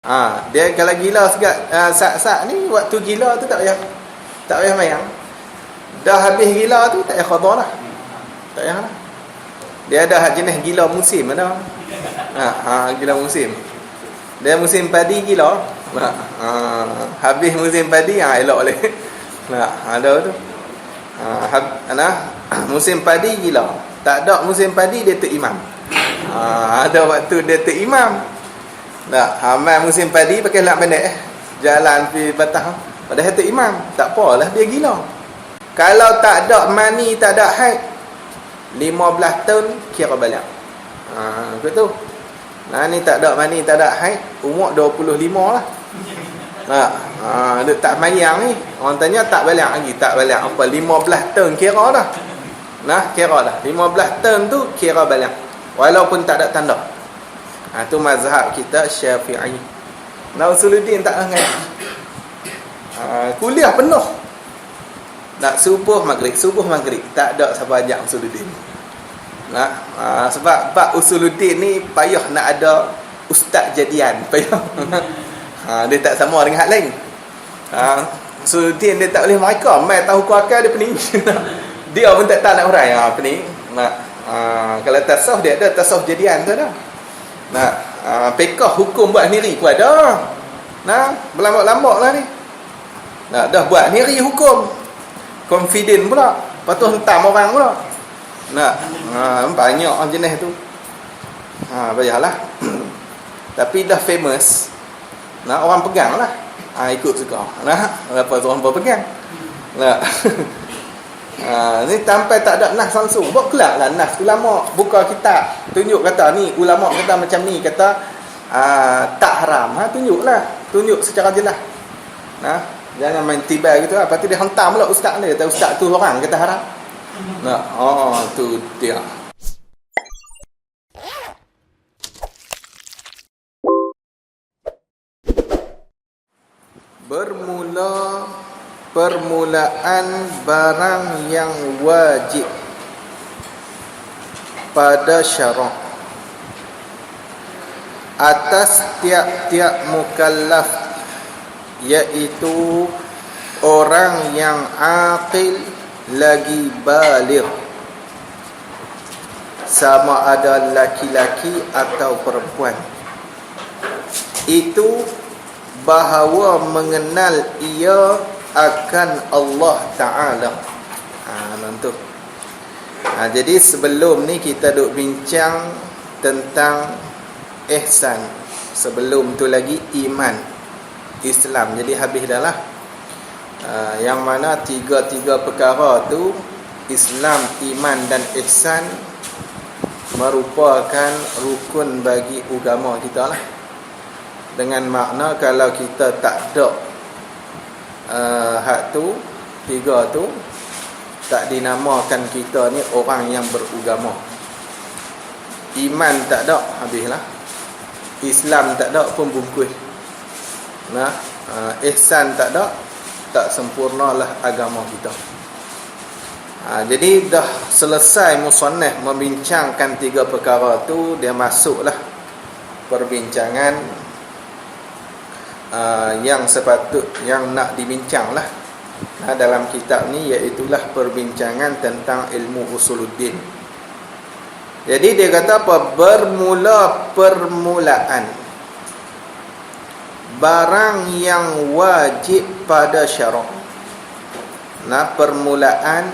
Dia kalau gila segat sak-sak ni waktu gila tu tak payah mayang. Dah habis gila tu tak payah qada dah. Tak payah lah. Dia ada jenis gila musim ada. Gila musim. Dia musim padi gila. Habis musim padi elok boleh. Ada tu. Musim padi gila. Tak ada musim padi dia imam. Ada waktu dia imam. Amal musim padi pakai lak pendek jalan pergi batang. Padahal imam. Tak apalah dia gila. Kalau tak ada mani, tak ada haid 15 tahun kira balik. Betul. Ni tak ada mani, tak ada haid, umur 25 lah. Dia tak mayang ni. Orang tanya tak balik lagi, tak balik apa 15 tahun kira dah. Kira dah. 15 tahun tu kira balik. Walaupun tak ada tanda. Tu mazhab kita Syafi'i. Usuluddin tak ngaji. Kuliah penuh. Subuh maghrib tak ada siapa ajak Usuluddin. Sebab bab Usuluddin ni payah nak ada ustaz jadian, payah. Dia tak sama dengan hak lain. Usuluddin dia tak boleh mereka mai tahu kuakal dia pening. Dia pun tak tahu nak urai pening. Kalau tasawuf dia ada tasawuf jadian tu dah. Fiqh hukum buat sendiri pun ada. Berlambak-lambak lah ni. Dah buat sendiri hukum. Confident pula. Lepas tu hentam orang pula. Banyak jenis tu. Bayarlah. Tapi dah famous. Orang pegang lah. Ikut suka. Lepas tu orang pegang. Ni sampai tak ada nas langsung. Buat kelak lah nas ulama buka kitab tunjuk kata ni ulama kata macam ni, kata tak haram. Tunjuk secara jelas. Jangan main tiba gitu lah. Lepas tu dia hentam pula ustaz dia. Kata ustaz tu orang kata haram. Tu dia. Permulaan barang yang wajib pada syarak atas tiap-tiap mukallaf, iaitu orang yang aqil lagi baligh, sama ada laki-laki atau perempuan, itu bahawa mengenal ia akan Allah Ta'ala. Nanti. Jadi sebelum ni kita duk bincang tentang ihsan. Sebelum tu lagi iman, Islam. Jadi habis dah lah. Yang mana tiga perkara tu, Islam, iman dan ihsan, merupakan rukun bagi agama kita lah. Dengan makna kalau kita tak ada hak tu, tiga tu, tak dinamakan kita ni orang yang beragama. Iman tak ada, habislah. Islam tak ada pun bungkus. Ihsan tak ada, tak sempurnalah agama kita. Jadi dah selesai musannaf membincangkan tiga perkara tu, dia masuklah perbincangan yang yang nak dibincang lah dalam kitab ni, iaitulah perbincangan tentang ilmu usuluddin. Jadi dia kata apa? Permulaan barang yang wajib pada syarak. Permulaan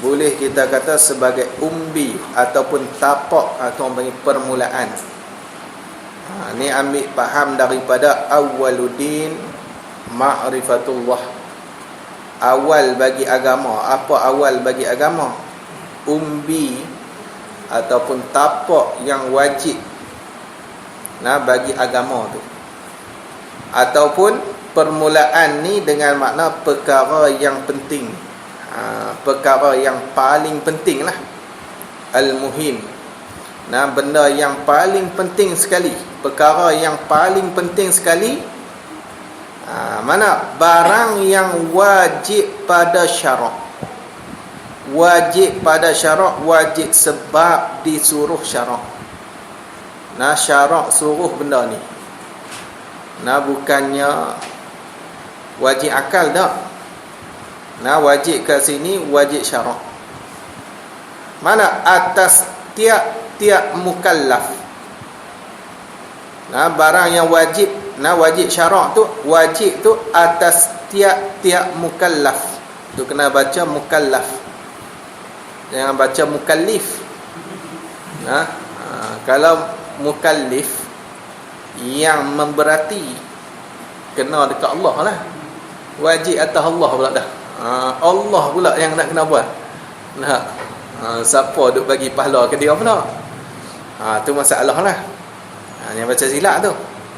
boleh kita kata sebagai umbi ataupun tapak, atau panggil permulaan. Ni ambil faham daripada awwaluddin ma'rifatullah. Awal bagi agama. Apa awal bagi agama? Umbi ataupun tapak yang wajib bagi agama tu. Ataupun permulaan ni dengan makna perkara yang penting. Perkara yang paling penting lah. Al-muhim. Benda yang paling penting sekali, perkara yang paling penting sekali, mana? Barang yang wajib pada syarak. Wajib pada syarak, wajib sebab disuruh syarak. Syarak suruh benda ni. Nah, bukannya wajib akal dah. Nah, wajib kat sini wajib syarak. Mana atas tiap-tiap mukallaf. Nah, barang yang wajib, nah wajib syarak tu, wajib tu atas tiap-tiap mukallaf. Tu kena baca mukallaf. Jangan baca mukallif. Nah, kalau mukallif yang memberati kena dekat Allah lah. Wajib atas Allah pula dah. Allah pula yang nak kena buat. Nah, siapa duk bagi pahala ke dia pula? Tu masalah lah. Yang baca silap tu.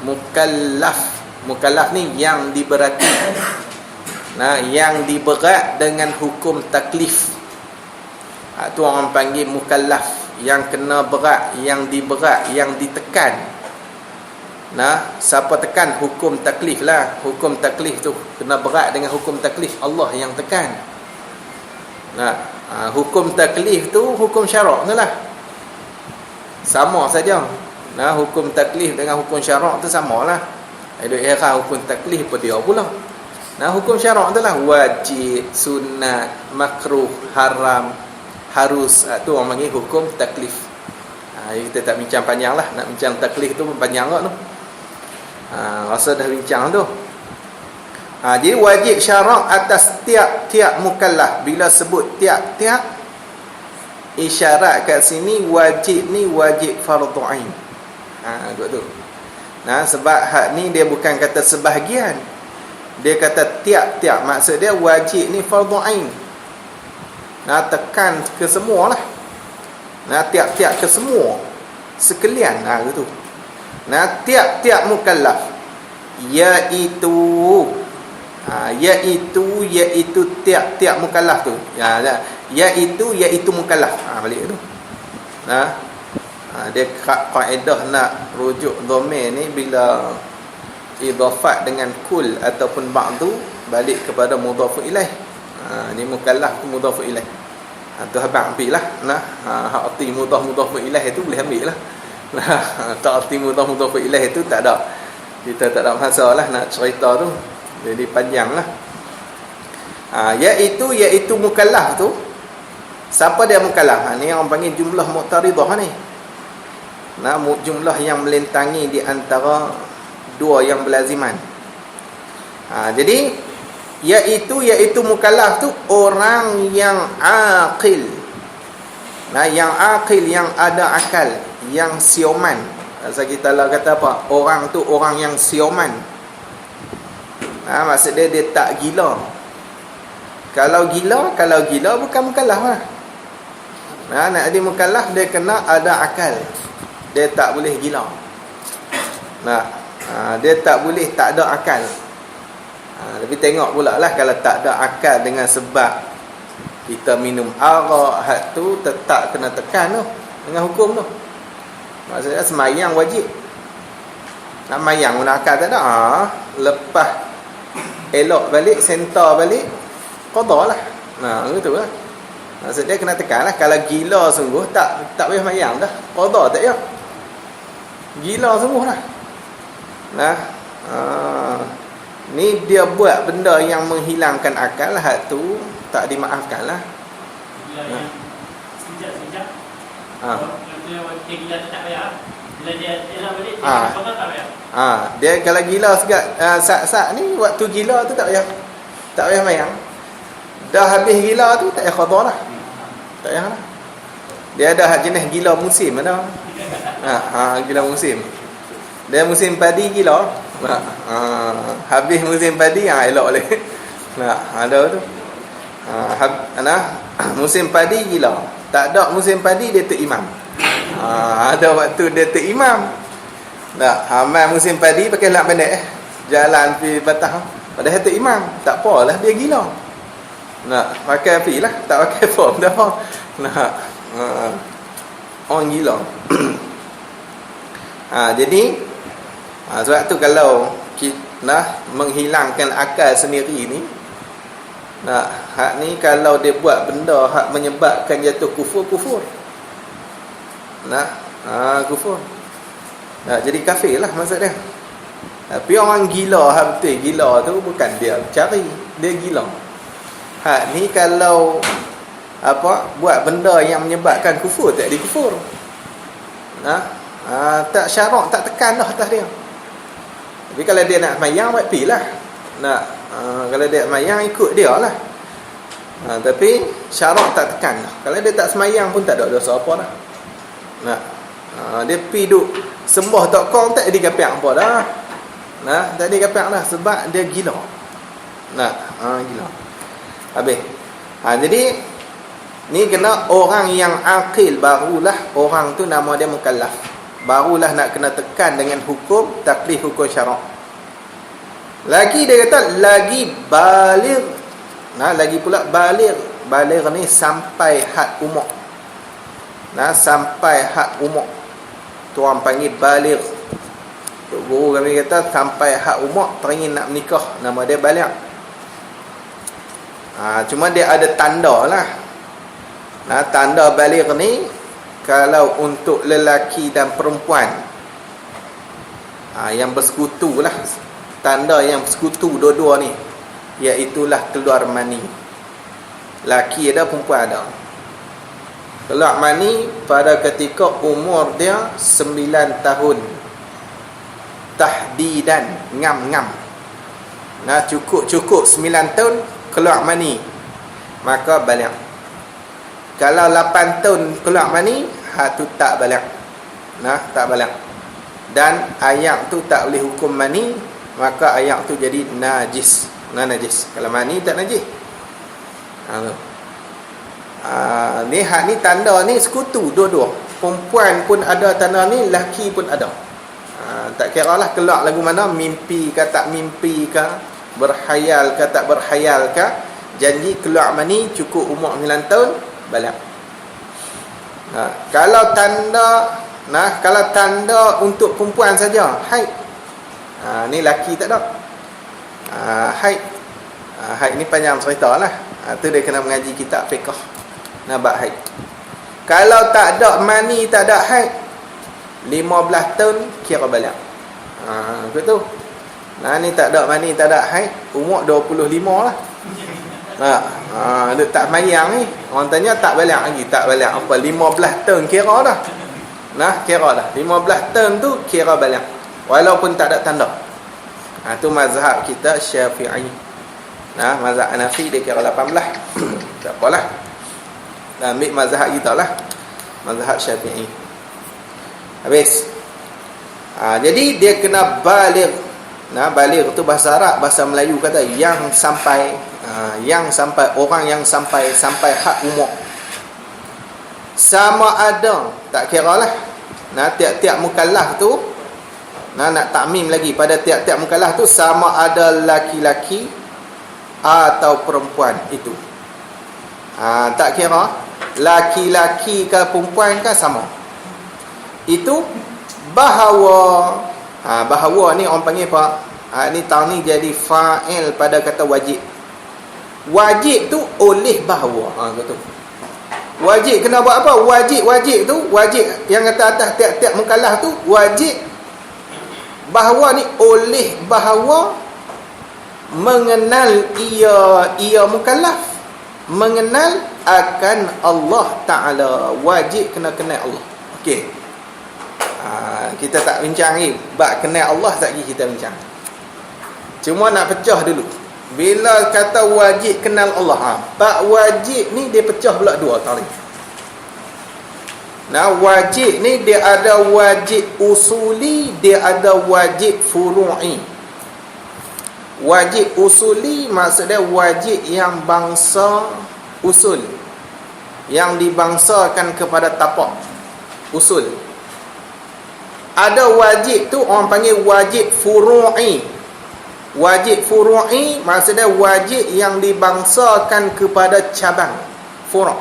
Mukallaf ni yang diberati. Nah, yang diberat dengan hukum taklif. Tu orang panggil mukallaf. Yang kena berat, yang diberat, yang ditekan. Nah, siapa tekan? Hukum taklif lah. Hukum taklif tu kena berat dengan hukum taklif. Allah yang tekan. Nah, hukum taklif tu hukum syarak tu lah. Sama saja. Nah, hukum taklif dengan hukum syarak tu sama lah. Ada era hukum taklif apa dia pula. Nah, hukum syarak tu lah wajib, sunat, makruh, haram, harus. Tu orang panggil hukum taklif. Kita tak bincang panjang lah. Nak bincang taklif tu panjang lah tu. Rasa dah bincang tu. Jadi wajib syarak atas tiap-tiap mukallaf. Bila sebut tiap-tiap, isyarat kat sini wajib ni wajib fardhu ain. Tu. Nah, sebab hak ni dia bukan kata sebahagian. Dia kata tiap-tiap. Maksud dia wajib ni fardhu ain. Nah, tekan ke semua lah. Nah, tiap-tiap ke semua. Sekalian. Gitu. Nah, tiap-tiap mukallaf. Iaitu tiap-tiap mukallaf tu. Iaitu mukallaf. Balik tu. Nah, dia kaedah nak rujuk dhamir ni bila idhafat dengan kul ataupun ba'du balik kepada mudhafu ilaih. Ni mukallaf tu mudhafu ilaih. Tu habang ambil lah. Nah, arti mudhafu ilaih tu boleh ambil lah. Tak arti mudhafu ilaih tu tak ada. Kita tak ada masalah nak cerita tu. Jadi panjang lah. Iaitu mukallaf tu. Siapa dia mukallaf? Ni orang panggil jumlah mu'taridah ni. Nah, jumlah yang melentangi di antara dua yang berlaziman. Jadi iaitu mukallaf tu orang yang aqil. Nah, yang aqil, yang ada akal, yang sioman. Asal kita lah kata apa? Orang tu orang yang sioman. Maksud dia tak gila. Kalau gila bukan mukallaf lah. Nak jadi mukallaf dia kena ada akal. Dia tak boleh gila. Dia tak boleh tak ada akal. Tapi tengok pula lah kalau tak ada akal dengan sebab kita minum arak, hak tu tetap kena tekan tu dengan hukum tu. Maksudnya semayang wajib. Nak mayang guna akal tak ada. Lepas elok balik, sentar balik, qada lah. Gitu lah. Maksud dia kena tekan lah. Kalau gila sungguh tak payah mayang dah. Qada tak payah. Gila sungguh lah. Ni dia buat benda yang menghilangkan akal, hak tu tak dimaafkan lah. Sekejap. Gila tak payah. Bila dia balik, tak payah. Dia kalau gila segat sak-sak ni waktu gila tu tak payah mayang. Dah habis gila tu tak payah qada lah. Tak payah lah. Dia ada jenis gila musim ada. Gila musim. Dia musim padi gila. Habis musim padi elok boleh. Ada tu. Musim padi gila. Tak ada musim padi dia tu imam. Ada waktu dia tu imam. Amal musim padi pakai lak pendek jalan pergi Batang. Padahal tu imam. Tak apalah dia gila. Pakai api lah. Tak pakai form dah apa. Orang gila. Jadi sebab tu kalau kita menghilangkan akal sendiri ni, hak ni kalau dia buat benda hak menyebabkan jatuh kufur. Kufur. Jadi kafir lah maksud dia. Tapi orang gila, betul gila tu bukan dia cari, dia gila. Hak ni kalau buat benda yang menyebabkan kufur, tak dikufur. Tak syarak, tak tekan dah atas dia. Tapi kalau dia nak semayang, buat pi lah. Kalau dia semayang, ikut dia lah. Tapi syarak tak tekan dah. Kalau dia tak semayang pun tak ada dosa apa dah. Dia pi duk sembah tok kong, tak digapiak apa dah. Tak digapiak dah sebab dia gila. Gila. Habis. Jadi ni kena orang yang akil, barulah orang tu nama dia mukallaf. Barulah nak kena tekan dengan hukum taklif, hukum syarak. Lagi dia kata lagi baligh. Lagi pula baligh. Baligh ni sampai had umur. Sampai had umur. Tu orang panggil baligh. Guru kami kata sampai had umur teringin nak menikah, nama dia baligh. Cuma dia ada tanda lah. Tanda baligh ni kalau untuk lelaki dan perempuan yang bersekutu lah, tanda yang bersekutu dua-dua ni, iaitulah keluar mani. Laki ada, perempuan ada. Keluar mani pada ketika umur dia 9 tahun. Tahdidan, ngam-ngam. Cukup 9 tahun keluar mani, maka baligh. Kalau 8 tahun keluar mani, tu tak baligh. Tak baligh. Dan ayak tu tak boleh hukum mani, maka ayak tu jadi najis. Najis. Kalau mani tak najis. Ni tanda ni sekutu dua-dua. Perempuan pun ada tanda ni, lelaki pun ada. Tak kira lah keluar lagu mana, mimpi ke tak mimpi ke, berhayal ke tak berhayal ke, janji keluar mani cukup umur 9 tahun, baligh. Kalau tanda untuk perempuan saja, haid. Ni laki tak ada. Haid. Haid ni panjang cerita lah. Tu dia kena mengaji kitab fiqh. Bab haid. Kalau tak ada mani, tak ada haid, 15 tahun kira baligh. Betul. Ni tak ada mani, tak ada haid, umur 25 lah. Dia tak mayang ni. Orang tanya tak baligh lagi. Tak baligh apa? 15 tahun kira dah. Kira dah. 15 tahun tu kira baligh. Walaupun tak ada tanda. Tu mazhab kita Syafi'i. Mazhab Hanafi dia kira 18. Tak apalah. Ambil mazhab kita lah. Mazhab Syafi'i. Habis. Jadi dia kena baligh. Baligh tu bahasa Arab, bahasa Melayu kata yang sampai orang yang sampai had umur. Sama ada, tak kira lah. Tiap-tiap mukallaf tu, nak takmim lagi pada tiap-tiap mukallaf tu, sama ada laki-laki atau perempuan itu. Tak kira laki-laki ke perempuan ke, sama. Itu bahawa bahawa ni orang panggil apa? Ni tahun ni jadi fa'il pada kata wajib. Wajib tu oleh bahawa. Betul. Wajib kena buat apa? Wajib tu, wajib yang kata atas tiap-tiap mukallaf tu, wajib bahawa ni oleh bahawa mengenal ia mukallaf, mengenal akan Allah Ta'ala. Wajib kena kenal Allah. Okey. Kita tak bincang ni bab kenal Allah, sekejap lagi kita bincang. Cuma nak pecah dulu. Bila kata wajib kenal Allah, bab wajib ni dia pecah pula dua tadi. Wajib ni dia ada wajib usuli, dia ada wajib furu'i. Wajib usuli maksudnya wajib yang bangsa usul, yang dibangsakan kepada tapak usul. Ada wajib tu orang panggil wajib furu'i. Wajib furu'i maksudnya wajib yang dibangsakan kepada cabang, furu'.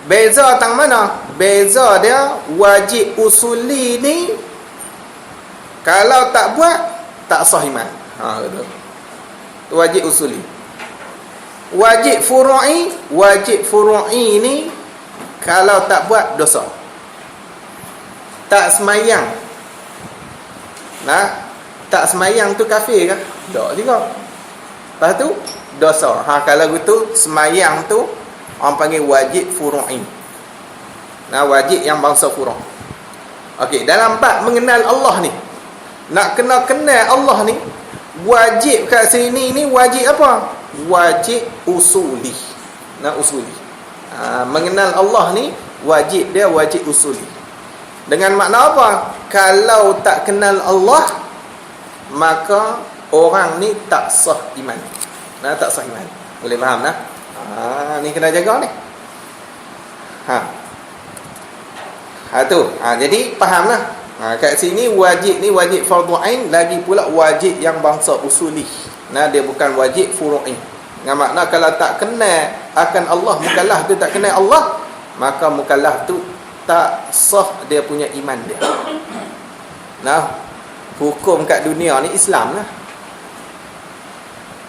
Beza tang mana? Beza dia wajib usuli ni kalau tak buat tak sah iman. Betul. Wajib usuli. Wajib furu'i ni kalau tak buat dosa. Tak semayang, Nah, tak semayang tu kafir ke? Tak juga. Lepas tu dosa. Kalau gitu semayang tu orang panggil wajib furu'i. Nah, wajib yang bangsa furu'. Okey, dalam bab mengenal Allah ni, nak kenal Allah ni, wajib kat sini ni wajib apa? Wajib usuli. Nah, usuli. Mengenal Allah ni wajib, dia wajib usuli. Dengan makna apa? Kalau tak kenal Allah, maka orang ni tak sah iman. Nah, tak sah iman. Boleh faham nah? Ni kena jaga ni. Jadi fahamlah. Kat sini wajib ni wajib fardhu ain, lagi pula wajib yang bangsa usuli. Nah, dia bukan wajib furu'i. Dengan makna kalau tak kenal akan Allah, mukallaf tu tak kenal Allah, maka mukallaf tu tak sah dia punya iman dia. Nah, hukum kat dunia ni Islam lah.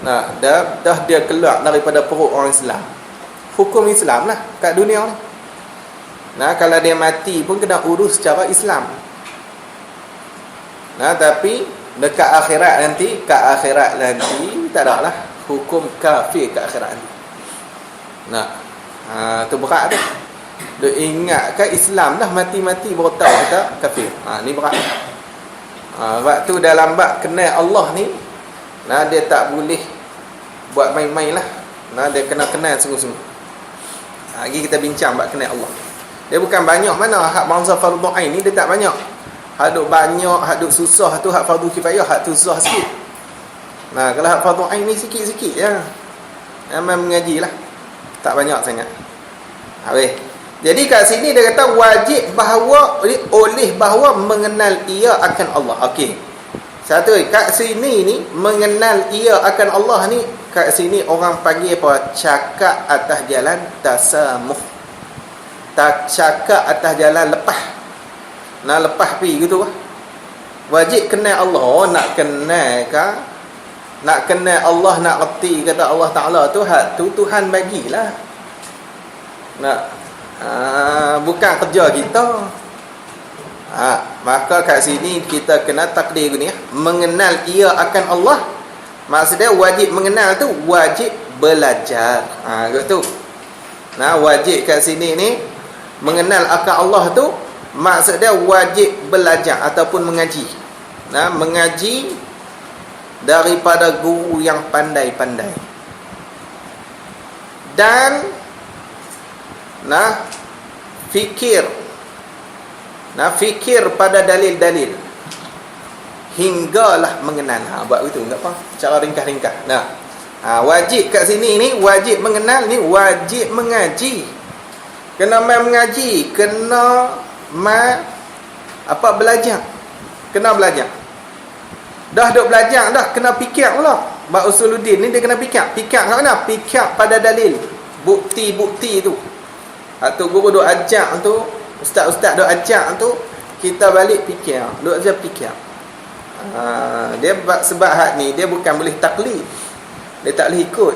Nah, dah dia keluar daripada perut orang Islam. Hukum Islam lah kat dunia ni. Nah, kalau dia mati pun kena urus secara Islam. Nah, tapi dekat akhirat nanti, tak ada lah hukum kafir kat akhirat nanti. Nah, tu berat tu. Dia ingatkan Islam dah mati-mati baru tahu kata kafir. Ni berat. Waktu dalam bab kenal Allah ni, nah, dia tak boleh buat main-main lah. Nah, dia kena kenal sungguh-sungguh. Lagi kita bincang bab kenal Allah. Dia bukan banyak mana hak bangsa fardhu ain ni, dia tak banyak. Hak duk banyak, hak duk susah tu hak fardhu kifayah, hak tu susah sikit. Nah, kalau hak fardhu ain ni sikit-sikit ya. Memang mengajilah. Tak banyak sangat. Habis. Jadi kat sini dia kata wajib bahawa oleh bahawa mengenal ia akan Allah. Okey. Satu, kat sini ni mengenal ia akan Allah ni, kat sini orang panggil apa? Cakap atas jalan tasamuh. Tak cakap atas jalan lepas. Nak lepas pi gitu lah. Wajib kenal Allah. Nak kenal kan? Nak kenal Allah, nak reti kata Allah Ta'ala tu, hak tu Tuhan bagilah. Nak bukan kerja kita. Maka kat sini kita kena takdir ni, mengenal ia akan Allah. Maksudnya wajib mengenal tu wajib belajar. Gitu. Nah, wajib kat sini ni mengenal akan Allah tu maksudnya wajib belajar ataupun mengaji. Nah, mengaji daripada guru yang pandai-pandai. Dan fikir pada dalil-dalil hinggalah mengenal. Buat begitu enggak apa? Cara ringkas-ringkas. Wajib kat sini ni wajib mengenal ni wajib mengaji. Kena mai mengaji, kena mai belajar. Kena belajar. Dah duk belajar dah, kena fikir pula. Bab usuluddin ni dia kena fikir. Fikir kat mana? Fikir pada dalil, bukti-bukti tu. Atau guru duk ajar tu, ustaz-ustaz duk ajar tu, kita balik fikir, duk ajar fikir. Dia sebab hak ni dia bukan boleh taklid. Dia tak boleh ikut.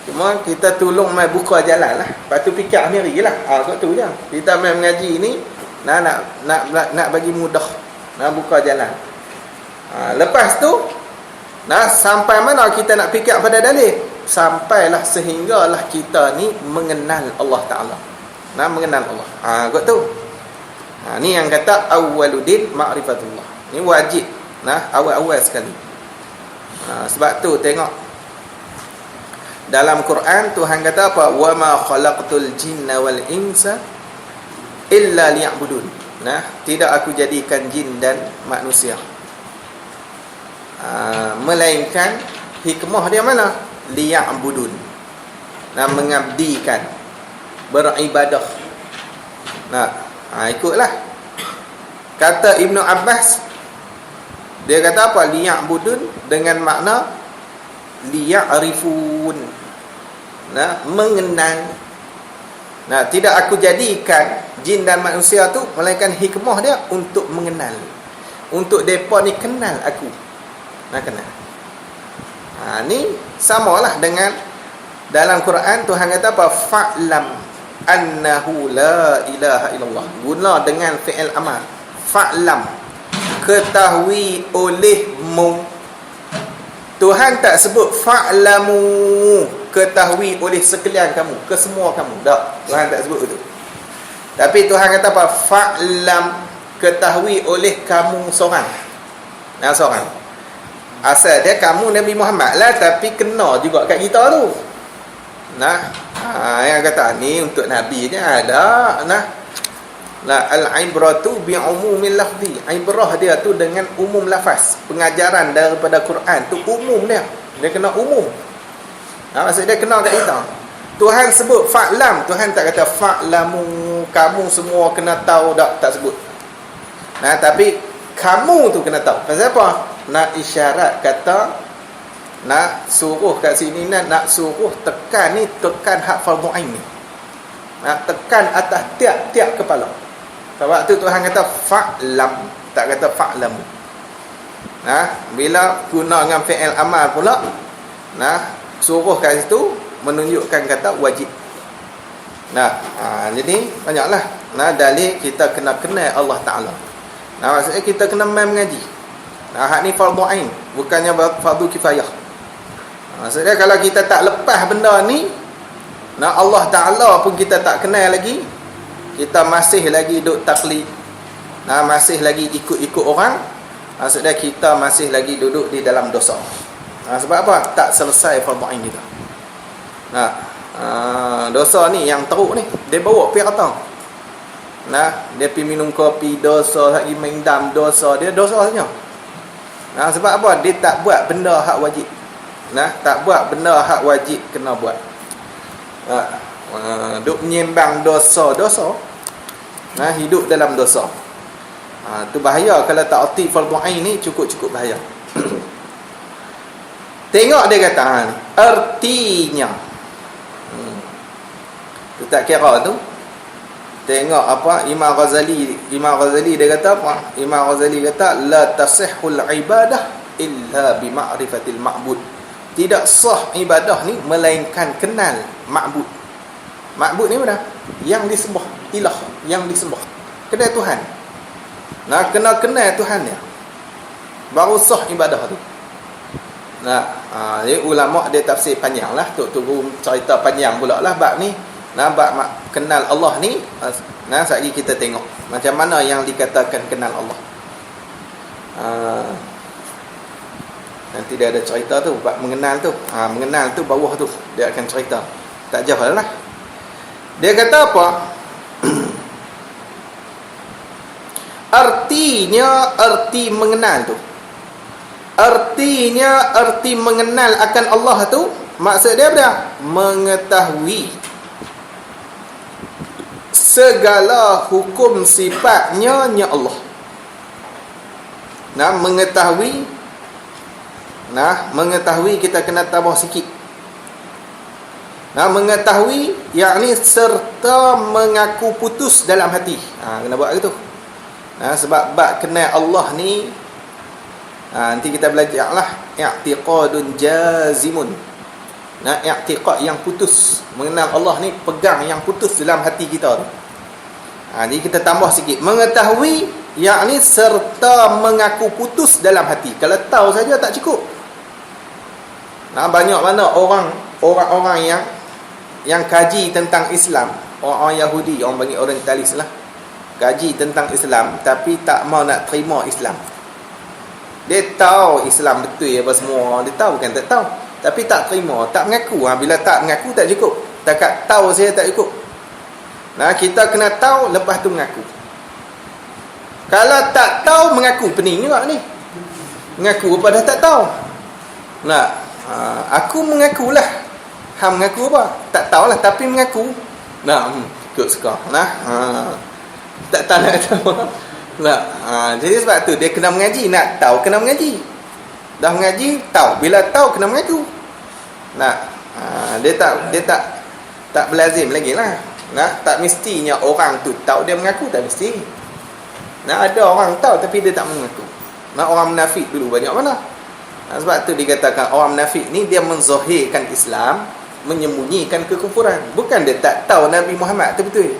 Cuma kita tolong mai buka jalan lah. Lepas tu fikir sendiri lah. Kot tu je. Kita mai mengaji ni nak bagi mudah. Nak buka jalan. Lepas tu sampai mana kita nak fikir pada dalil? Sampailah sehinggalah kita ni mengenal Allah Ta'ala. Mengenal Allah. Kot tu. Ni yang kata awwaluddin ma'rifatullah. Ni wajib. Awal-awal sekali. Sebab tu tengok dalam Quran Tuhan kata apa? Wa ma khalaqtul jinna wal insa illa liya'budun. Tidak aku jadikan jin dan manusia melainkan hikmah dia mana? Liya'budun. Mengabdikan, beribadah. Ikutlah. Kata Ibnu Abbas, dia kata apa? Liya'budun dengan makna liya'rifun. Mengenal. Tidak aku jadikan jin dan manusia tu melainkan hikmah dia untuk mengenal. Untuk depa ni kenal aku. Kenal. Ni samalah dengan dalam Quran Tuhan kata apa? Fa'lam annahu la ilaha illallah. Guna dengan fi'il amar. Fa'lam. ketahui olehmu. Tuhan tak sebut fa'lamu, ketahui oleh sekalian kamu, kesemua kamu. Tak, Tuhan tak sebut itu. Tapi Tuhan kata apa? Fa'lam, ketahui oleh kamu seorang. Nah, seorang. Asal dia kamu Nabi Muhammad lah, tapi kena juga kat kita tu. Nah, yang kata ni untuk Nabi ni ada. Nah, al-ibratu bi'umumil lafzi. Ibrah dia tu dengan umum lafaz. Pengajaran daripada Quran tu umum dia. Dia kena umum. Maksud dia kena kat kita. Tuhan sebut fa'lam, Tuhan tak kata fa'lamu, kamu semua kena tahu, tak sebut. Nah, tapi kamu tu kena tahu. Pasal apa? Nak isyarat kata, nak suruh kat sini, nak suruh tekan ni, tekan hak fardu ain ni. Nak tekan atas tiap-tiap kepala. Sebab tu Tuhan kata fa'lam, tak kata fa'lamu. Bila guna dengan fi'il amal pula, suruh kat situ menunjukkan kata wajib. Jadi banyaklah dalil kita kena kenal Allah Ta'ala. Maksudnya kita kena mengaji. Hak ni fardu ain, bukannya fardu kifayah. Maksudnya kalau kita tak lepas benda ni, Allah Ta'ala pun kita tak kenal lagi, kita masih lagi duk taklid, masih lagi ikut-ikut orang, maksudnya kita masih lagi duduk di dalam dosa. Sebab apa? Tak selesai fardu ain kita. Dosa ni yang teruk ni, dia bawa pergi rata. Dia pergi minum kopi, dosa, lagi main dam, dosa, dia dosa saja. Sebab apa? Dia tak buat benda hak wajib. Tak buat benda hak wajib kena buat. Duk menyembang dosa-dosa, hidup dalam dosa. Tu bahaya kalau tak erti fardu ain ni, cukup-cukup bahaya. Tengok dia kata artinya. Tu tak kira tu. Tengok apa Imam Ghazali dia kata apa? Imam Ghazali kata la tasihhul ibadah illa bi ma'rifatil ma'bud. Tidak sah ibadah ni melainkan kenal ma'bud. Ma'bud ni mana? Yang disembah, ilah yang disembah. Kenal Tuhan. Kena kenal Tuhan dia. Baru sah ibadah tu. Jadi ulama dia tafsir panjang lah. Tok Tunggu cerita panjang pula lah bab ni. Bab kenal Allah ni. Sekali kita tengok macam mana yang dikatakan kenal Allah. Nanti dia ada cerita tu bab mengenal tu. Mengenal tu bawah tu dia akan cerita. Tak jauh lah. Dia kata apa? Arti mengenal tu. Arti mengenal akan Allah tu, maksud dia apa? Mengetahui segala hukum sifatnya Allah. Mengetahui kita kena tambah sikit. Mengetahui yakni serta mengaku putus dalam hati. Kena buat gitu. Sebab bab kenal Allah ni nanti kita belajarlah i'tiqadun jazimun. I'tiqad yang putus. Mengenal Allah ni pegang yang putus dalam hati kita tu. Jadi kita tambah sikit. Mengetahui yakni serta mengaku putus dalam hati. Kalau tahu saja tak cukup. Banyak mana orang-orang yang kaji tentang Islam, orang Yahudi, orang panggil orientalis lah, kaji tentang Islam tapi tak mau nak terima Islam. Dia tahu Islam betul apa semua, dia tahu kan tak tahu, tapi tak terima, tak mengaku. Bila tak mengaku tak cukup. Takat tahu saya tak cukup. Kita kena tahu lepas tu mengaku. Kalau tak tahu mengaku, pening juga ni. Mengaku apa dah tak tahu. Aku mengakulah. Hang mengaku apa? Tak tahulah tapi mengaku. Ikut suka. Tak tahu nak kata apa. Jadi sebab tu dia kena mengaji. Nak tahu kena mengaji. Dah mengaji, tahu. Bila tahu kena mengaku. Dia tak berlazim lagi lah. Tak mestinya orang tu tahu dia mengaku, tak mesti. Ada orang tahu tapi dia tak mengaku. Orang munafik dulu banyak mana. Sebab tu dikatakan orang munafik ni dia menzahirkan Islam, menyembunyikan kekufuran. Bukan dia tak tahu Nabi Muhammad tu betul.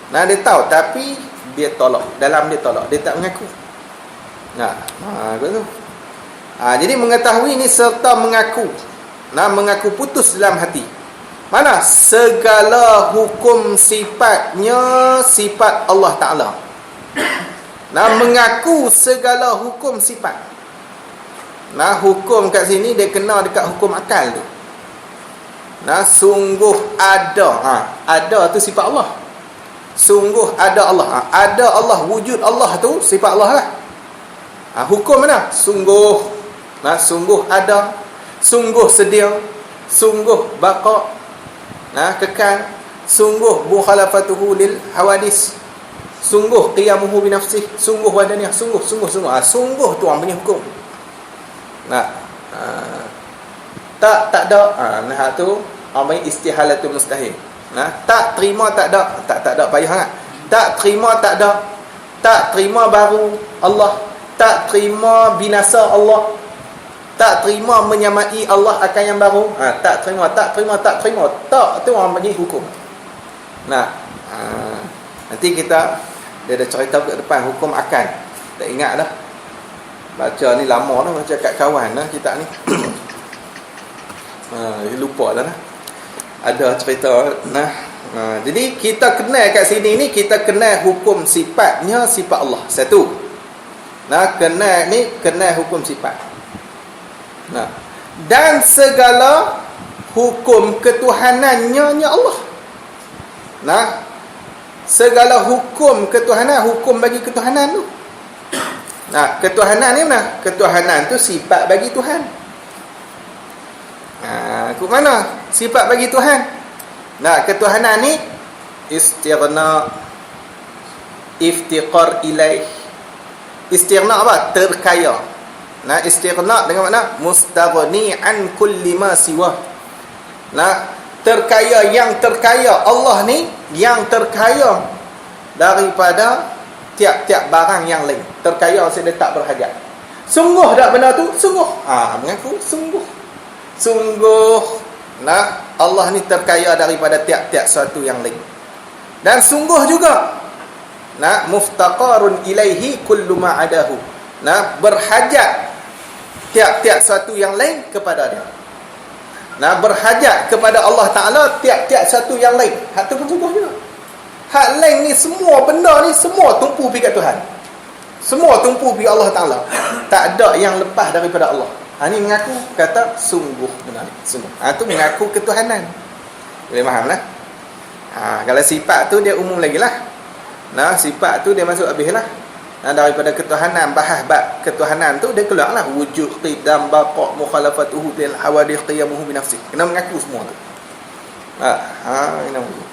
Dia tahu tapi dia tolak. Dalam dia tolak, dia tak mengaku. Betul. Jadi mengetahui ni serta mengaku. Mengaku putus dalam hati. Mana? Segala hukum sifatnya sifat Allah Ta'ala. Mengaku segala hukum sifat. Hukum kat sini dia kena dekat hukum akal tu. Sungguh ada. Ada tu sifat Allah. Sungguh ada Allah. Ada Allah, wujud Allah tu sifat Allah lah. Hukum mana? Sungguh. Sungguh ada. Sungguh sedia. Sungguh baqa. Kekal. Sungguh mukhalafatuhu lil hawadis. Sungguh qiyamuhu bi nafsih. Sungguh wadaniyah. Sungguh. Sungguh tu orang punya hukum. Tak ada. Tu orang panggil istihalatul mustahil. Tak terima tak ada. Tak ada payah sangat. Tak terima tak ada. Tak terima baru Allah. Tak terima binasa Allah. Tak terima menyamai Allah akan yang baru. Tak terima. Tak tu orang panggil hukum. Nanti kita dia ada cerita kat depan hukum akal. Tak ingat dah. Baca ni lama dah, baca kat kawan dah kita ni. Lupa dah. Ada cerita. Jadi kita kenal kat sini ni, kita kenal hukum sifatnya sifat Allah. Satu. Kenal ni, kenal hukum sifat. Dan segala hukum ketuhanannya Allah. Segala hukum ketuhanan, hukum bagi ketuhanan tu. Ketuhanan ni mana? Ketuhanan tu sifat bagi Tuhan. Ke mana? Sifat bagi Tuhan. Ketuhanan ni istighna, iftiqar ilaih. Istighna apa? Terkaya. Istighna dengan makna mustaghni an kulli ma siwa. Terkaya, yang terkaya. Allah ni yang terkaya daripada tiap-tiap barang yang lain. Terkaya maksudnya tak berhajat. Sungguh tak benda tu? Sungguh. Mengaku sungguh. Allah ni terkaya daripada tiap-tiap sesuatu yang lain. Dan sungguh juga muftaqarun ilaihi kullu ma adahu. Berhajat tiap-tiap sesuatu yang lain kepada dia. Berhajat kepada Allah Ta'ala tiap-tiap sesuatu yang lain. Hak tu pun sungguh juga. Hak lain ni, semua benda ni semua tumpu pergi kat Tuhan. Semua tumpu pergi Allah Ta'ala. Tak ada yang lepas daripada Allah. Ni mengaku kata sungguh benar. Sungguh. Tu mengaku ketuhanan. Boleh faham lah. Kalau sifat tu dia umum lagi lah. Sifat tu dia masuk habis lah. Daripada ketuhanan, bahas bab ketuhanan tu dia keluar lah wujud, qidam, baqa, mukhalafatuhu lil hawadith, qiyamuhu bi nafsih. Kena mengaku semua tu. Kena mengaku.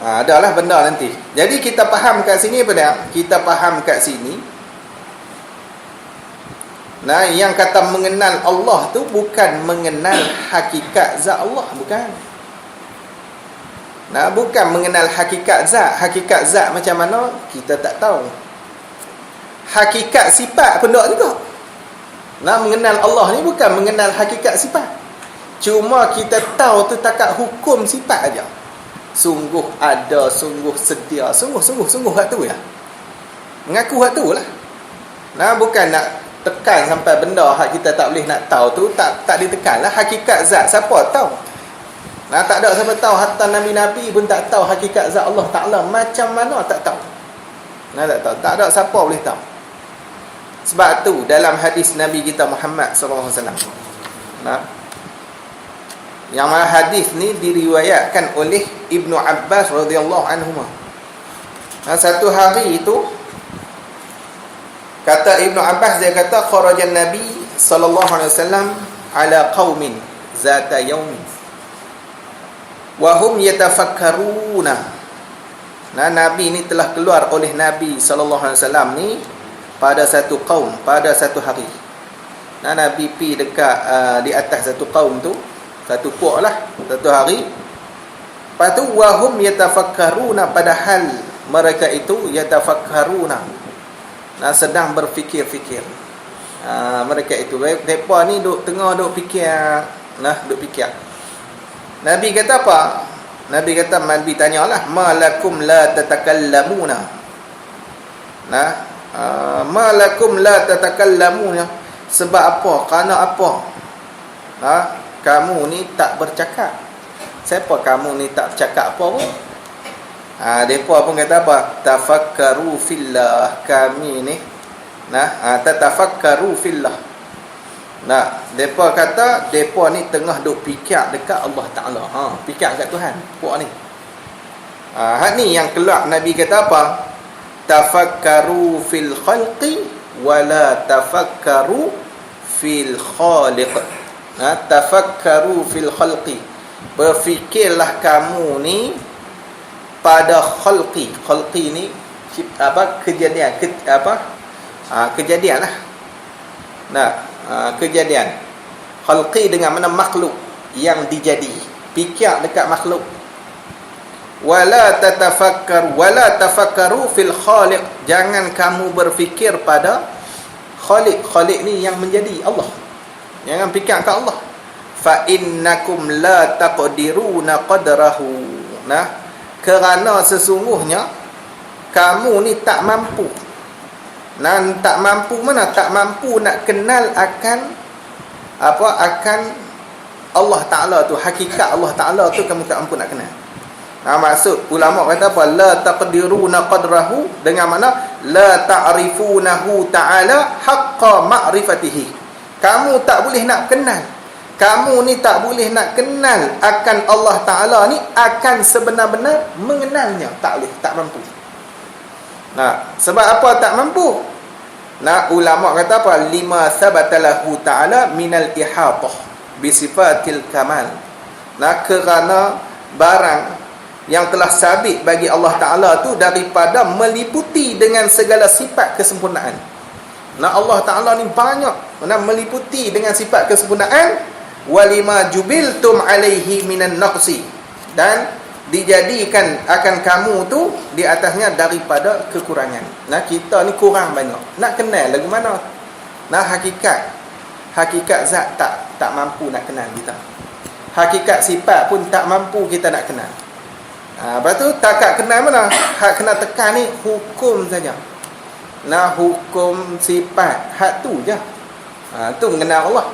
Adalah benda nanti. Jadi kita faham kat sini apa dia? Kita faham kat sini. Yang kata mengenal Allah tu bukan mengenal hakikat zat Allah, bukan. Bukan mengenal hakikat zat. Hakikat zat macam mana kita tak tahu. Hakikat sifat pun tak juga. Mengenal Allah ni bukan mengenal hakikat sifat. Cuma kita tahu tu takat hukum sifat aja. Sungguh ada, sungguh sedia, sungguh hak tu ya. Mengaku hak tu lah. Bukan nak tekan sampai benda hak kita tak boleh nak tahu tu, tak ditekan lah. Hakikat zat siapa tahu? Tak ada siapa tahu. Hatta Nabi-Nabi pun tak tahu hakikat zat Allah Ta'ala. Macam mana tak tahu? Tak tahu. Tak ada siapa boleh tahu. Sebab tu dalam hadis Nabi kita Muhammad SAW, yang mana hadis ni diriwayatkan oleh Ibnu Abbas radhiyallahu anhuma. Satu hari itu kata Ibnu Abbas, dia kata kharajan Nabi sallallahu alaihi wasallam ala qaumin zata yaumin wa hum yatafakkaruna. Nabi ni telah keluar oleh Nabi sallallahu alaihi wasallam ni pada satu kaum, pada satu hari. Nabi pi dekat di atas satu kaum tu, satu puak lah, satu hari. Lepas tu wahum yatafakkaruna, padahal mereka itu yatafakkaruna, sedang berfikir-fikir. Mereka itu, mereka ni tengah fikir, duk fikir. Nabi kata apa? Nabi kata, Nabi tanyalah, malakum la tatakallamuna. malakum la tatakallamun, sebab apa, kerana apa kamu ni tak bercakap. Siapa kamu ni tak bercakap apa pun? Depa pun kata apa? Tafakkaru fillah, kami ni tatafakkaru fillah. Depa kata depa ni tengah duk fikir dekat Allah Taala. Fikir dekat Tuhan puak ni. Hak ni yang keluar Nabi kata apa? Tafakkaru fil khalqi wala tafakkaru fil khaliq. Tafakkaru fil khalqi, berfikirlah kamu ni pada khalqi. Khalqi ni kejadian, kejadian lah. Kejadian. Khalqi dengan mana makhluk yang dijadi. Fikir dekat makhluk. Wala tafakkaru fil khaliq, jangan kamu berfikir pada khaliq. Khaliq ni yang menjadi Allah. Jangan fikir kat Allah. Fa innakum la taqdiruna qadrahu. Kerana sesungguhnya kamu ni tak mampu. Tak mampu mana? Tak mampu nak kenal akan akan Allah Ta'ala tu, hakikat Allah Ta'ala tu kamu tak mampu nak kenal. Maksud ulama kata apa? La taqdiruna qadrahu, dengan mana la ta'rifunahu ta'ala haqqa ma'rifatihi. Kamu tak boleh nak kenal. Kamu ni tak boleh nak kenal akan Allah Ta'ala ni akan sebenar-benar mengenalnya. Tak boleh, tak mampu. Sebab apa tak mampu? Ulama kata apa? Lima sabatalahu ta'ala minal ihatah bisifatil kamal. Kerana barang yang telah sabit bagi Allah Ta'ala tu daripada meliputi dengan segala sifat kesempurnaan. Allah Ta'ala ni banyak meliputi dengan sifat kesempurnaan. Walima jubiltum alaihi minan naqsi, dan dijadikan akan kamu tu di atasnya daripada kekurangan. Kita ni kurang banyak. Nak kenal lagu mana? Hakikat zat tak mampu nak kenal kita. Hakikat sifat pun tak mampu kita nak kenal. Lepas tu takat kenal mana? Hak kena tekan ni hukum saja. Hukum sifat, hak tu je. Tu mengenal Allah.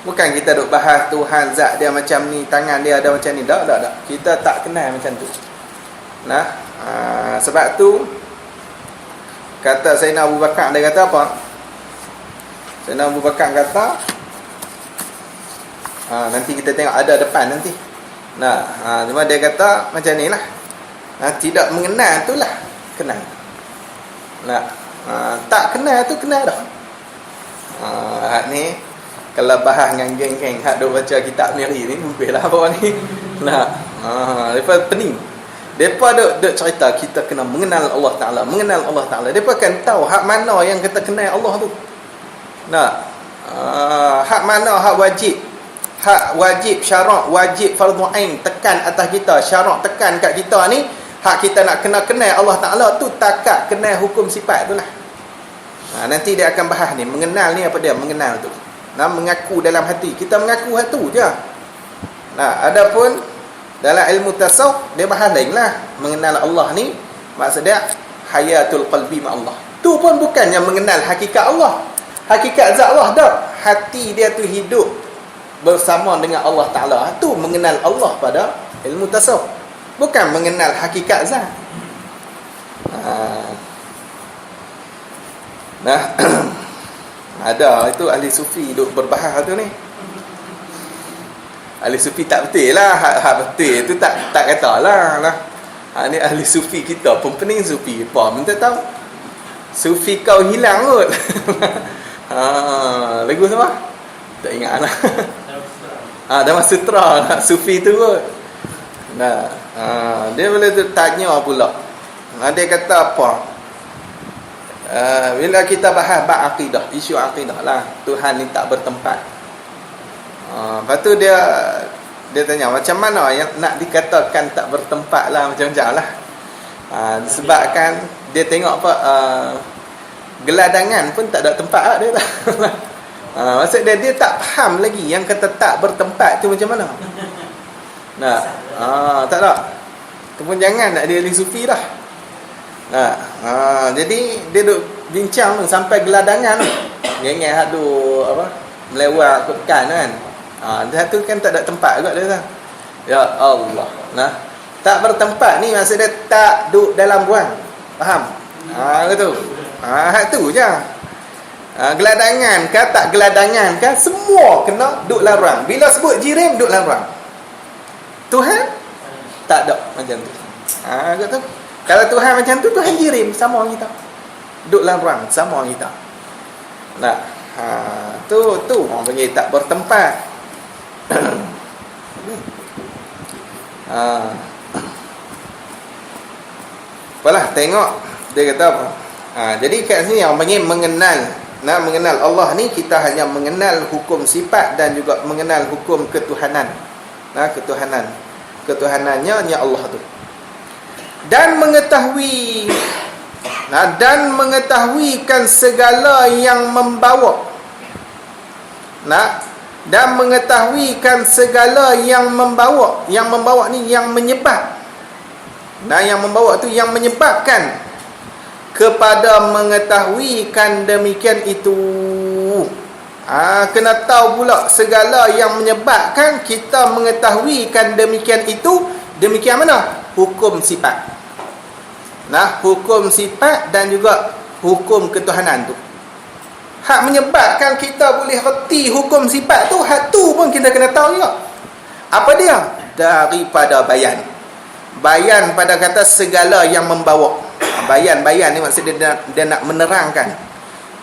Bukan kita duk bahas Tuhan zat dia macam ni, tangan dia ada macam ni. Tak. Kita tak kenal macam tu. Sebab tu kata Sayyidina Abu Bakar, dia kata apa? Sayyidina Abu Bakar kata, nanti kita tengok ada depan nanti. Cuma dia kata macam ni lah. Tidak mengenal tu lah kenal. Tak kenal tu kenal dah. Ni kalau bahas dengan geng-geng hak duk baca kitab Miri ni, lebihlah apa ni. Lepas pening. Depa duk cerita kita kena mengenal Allah Taala, mengenal Allah Taala. Depa kan tahu hak mana yang kita kenal Allah tu. Hak mana hak wajib. Hak wajib syarak, wajib fardhu ain tekan atas kita, syarak tekan kat kita ni, hak kita nak kenal Allah Taala tu takat kenal hukum sifat tu lah. Nanti dia akan bahas ni, mengenal ni apa dia? Mengenal tu. Mengaku dalam hati. Kita mengaku hati tu je. Adapun dalam ilmu tasawuf dia bahas lain lah. Mengenal Allah ni maksud dia hayatul qalbi ma Allah. Tu pun bukannya mengenal hakikat Allah. Hakikat zat Allah dah. Hati dia tu hidup bersama dengan Allah Ta'ala. Tu mengenal Allah pada ilmu tasawuf. Bukan mengenal hakikat zat. Ada itu ahli sufi duk berbahas tu ni. Ahli sufi tak betul lah. Hak betul tu tak katalah lah. Ni ahli sufi kita pun pening sufi. Apa minta tahu? Sufi kau hilang kot. Lagu siapa? Tak ingat lah. Dalam sutra lah sufi tu kot. Dia boleh tanya pula. Dia kata apa? Bila kita bahas bab akidah, isu akidah lah, Tuhan ni tak bertempat. Lepas tu dia tanya macam mana yang nak dikatakan tak bertempat lah, macam-macam lah. Sebabkan dia tengok apa, geladangan pun tak ada tempat lah, dia tak. Maksud dia tak faham lagi yang kata tak bertempat tu macam mana. Tak ada. Tu pun jangan nak dia ahli sufi dah. Jadi dia bincang tu sampai geladangan tu. Ngeng-ngeng aduh apa melewat ke pekan kan. Dia tu kan tak ada tempat juga dia tu. Ya Allah. Nah, tak bertempat ni maksud dia tak duduk dalam ruang. Faham? Gitu. Hak tu je. Geladangan ke tak geladangan ke semua kena duduk dalam ruang. Bila sebut jirim duduk dalam ruang. Tuhan tak ada macam tu. Gitu. Kalau Tuhan macam tu, Tuhan jirim sama orang kita. Duduk dalam ruang sama orang kita. Nah, tu orang panggil tak bertempat. Apalah, tengok dia kata apa. Jadi kat sini orang panggil mengenal. Mengenal Allah ni kita hanya mengenal hukum sifat dan juga mengenal hukum ketuhanan. Ketuhanannya nya Allah tu. Dan mengetahuikan segala yang membawa. Dan mengetahuikan segala yang membawa. Yang membawa ni yang menyebab. Yang membawa tu yang menyebabkan kepada mengetahuikan demikian itu. Kena tahu pula segala yang menyebabkan kita mengetahuikan demikian itu. Demikian mana? Hukum sifat. Hukum sifat dan juga hukum ketuhanan tu. Hak menyebabkan kita boleh reti hukum sifat tu, hak tu pun kita kena tahu juga. Apa dia? Daripada bayan. Bayan pada kata segala yang membawa. Bayan ni maksud dia nak menerangkan.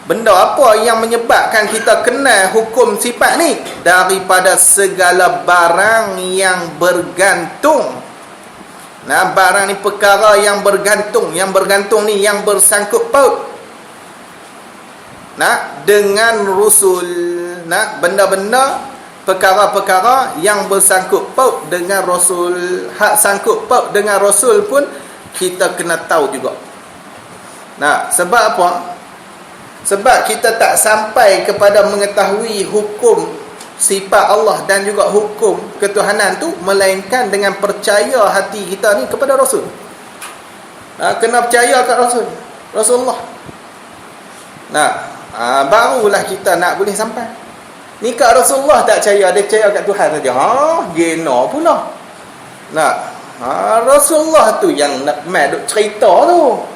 Benda apa yang menyebabkan kita kenal hukum sifat ni? Daripada segala barang yang bergantung. Barang ni perkara yang bergantung. Yang bergantung ni yang bersangkut paut dengan rusul. Benda-benda perkara-perkara yang bersangkut paut dengan rasul. Hak sangkut paut dengan rasul pun kita kena tahu juga. Sebab apa? Sebab kita tak sampai kepada mengetahui hukum sifat Allah dan juga hukum ketuhanan tu melainkan dengan percaya hati kita ni kepada Rasul. Kena percaya kat Rasulullah. Barulah kita nak boleh sampai. Ni kat Rasulullah tak percaya, dia percaya kat Tuhan saja. Gena pula. Rasulullah tu yang nak duk cerita tu.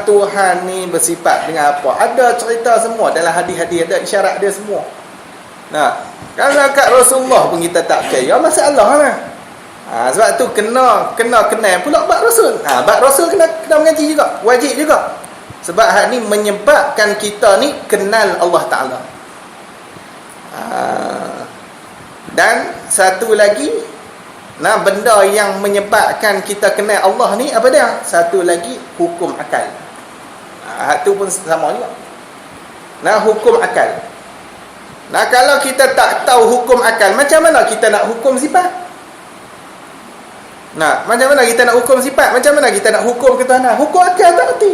Tuhan ni bersifat dengan apa? Ada cerita semua dalam hadis-hadis, ada isyarat dia semua. Kalau kat Rasulullah pun kita tak percaya, masalah lah. Sebab tu kena kenal pula bab Rasul. Bab Rasul kena mengaji juga, wajib juga. Sebab hal ni menyebabkan kita ni kenal Allah Ta'ala. Dan satu lagi, benda yang menyebabkan kita kenal Allah ni apa dia? Satu lagi, hukum akal. Hak tu pun sama juga. Hukum akal. Kalau kita tak tahu hukum akal, macam mana kita nak hukum sifat? Macam mana kita nak hukum sifat? Macam mana kita nak hukum ketuhanan? Hukum akal tak erti.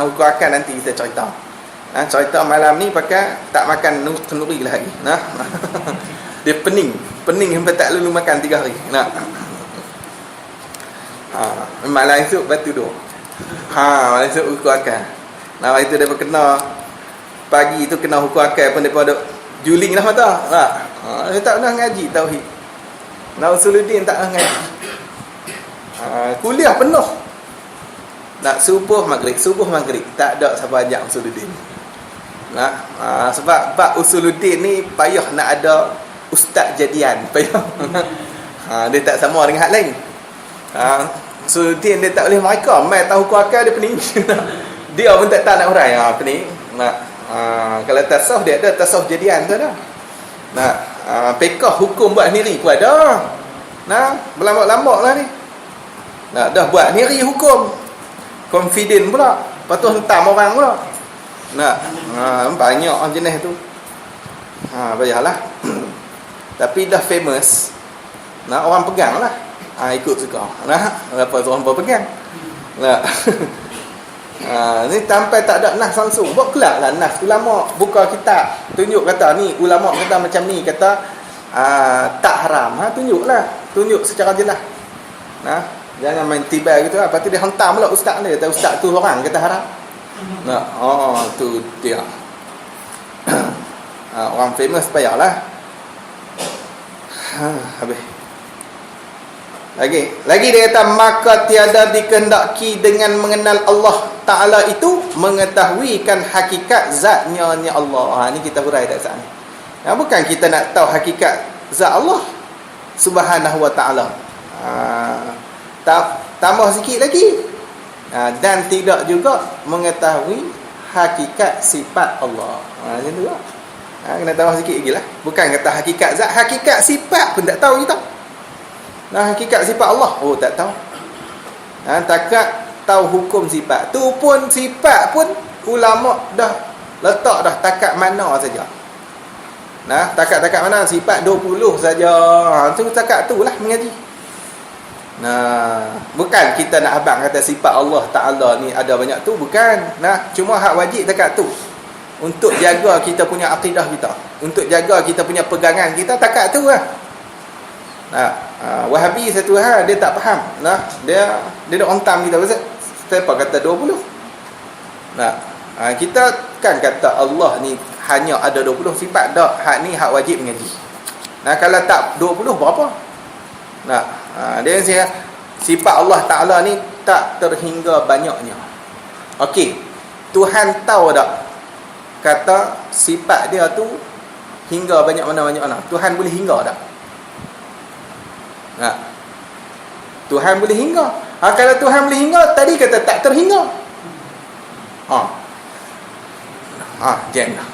Hukum akal nanti kita cerita. Cerita malam ni pakai tak makan kenduri lagi. Dia pening sampai tak lalu makan 3 hari. Malam esok batu dua. Malam esok hukum akal. Itu dia kena pagi tu kena hukum akal pun depa duk juling dah mata. Dia tak pernah ngaji tauhid. Usuluddin tak pernah ngaji. Kuliah penuh. Subuh maghrib tak ada siapa ajak Usuluddin. Sebab bab Usuluddin ni payah nak ada ustaz jadian, payah. Dia tak sama dengan hak lain. Usuluddin dia tak boleh mereka mai tahu hukum akal dia pening. Dia pun tak nak hurai. Pening. Kalau tasawuf dia ada tasawuf jadian tu dah. Fiqh hukum buat sendiri pun ada. Berlambak-lambak lah ni. Dah buat sendiri hukum. Confident pula. Lepas tu hentam orang pula. Banyak jenis tu. Bayarlah. Tapi dah famous. Orang pegang lah. Ikut suka. Lepas tu orang pegang. Ni sampai tak ada nas langsung. Buat kelak lah nas ulama buka kitab tunjuk kata ni ulama kata macam ni, kata tak haram. Tunjuk secara jelas. Jangan main tiba gitu lah. Lepas tu dia hentam pula ustaz dia. Kata ustaz tu orang kata haram. Nah, tu dia. Orang famous payahlah. Habis. Lagi dia kata maka tiada dikehendaki dengan mengenal Allah Ta'ala itu mengetahuikan hakikat zatnya Allah. Ni kita hurai dah saat ni. Bukan kita nak tahu hakikat zat Allah Subhanahu Wa Ta'ala. Tambah sikit lagi. Dan tidak juga mengetahui hakikat sifat Allah. Macam tu lah. Kena tambah sikit lagi lah. Bukan kata hakikat zat, hakikat sifat pun tak tahu kita. Hakikat sifat Allah, tak tahu. Takat tahu hukum sifat. Tu pun sifat pun ulama dah letak dah takat mana saja. Takat-takat mana? Sifat 20 saja. Tu takat tu lah mengaji. Bukan kita nak abang kata sifat Allah Ta'ala ni ada banyak tu, bukan. Cuma hak wajib takat tu. Untuk jaga kita punya akidah kita, untuk jaga kita punya pegangan kita, takat tu lah. Wahabi satu hal dia tak faham. Dia nak ontam kita pasal siapa kata 20. Kita kan kata Allah ni hanya ada 20 sifat dak. Hak ni hak wajib mengaji. Kalau tak 20 berapa? Dia kata sifat Allah Ta'ala ni tak terhingga banyaknya. Okey, Tuhan tahu tak kata sifat dia tu hingga banyak mana. Tuhan boleh hingga tak? Tuhan boleh hingga. Kalau Tuhan boleh hingga, tadi kata tak terhingga. Jangan.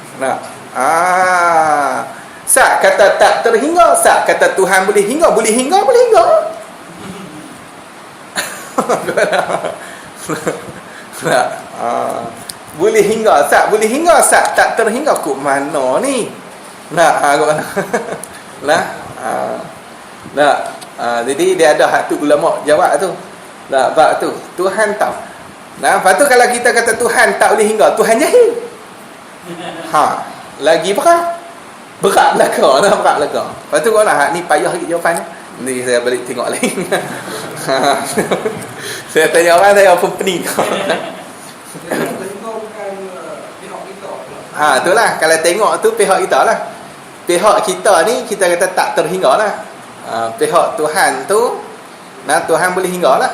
Sat kata tak terhingga, sat kata Tuhan boleh hingga. Boleh hingga. Boleh hingga, sat boleh hingga, sat tak terhingga. Kok mana ni? Jadi dia ada hak tu ulama jawab tu. Bab tu Tuhan tahu. Lepas tu kalau kita kata Tuhan tak boleh hingga, Tuhan jahil. Lagi berat belaka. Lepas tu kau nak ni payah lagi jawapan ni. Saya balik tengok lain. Saya tanya orang, saya apa pening. Itulah kalau tengok tu pihak kita lah. Pihak kita ni kita kata tak terhingga lah. Pihak Tuhan tu Tuhan boleh hingga lah.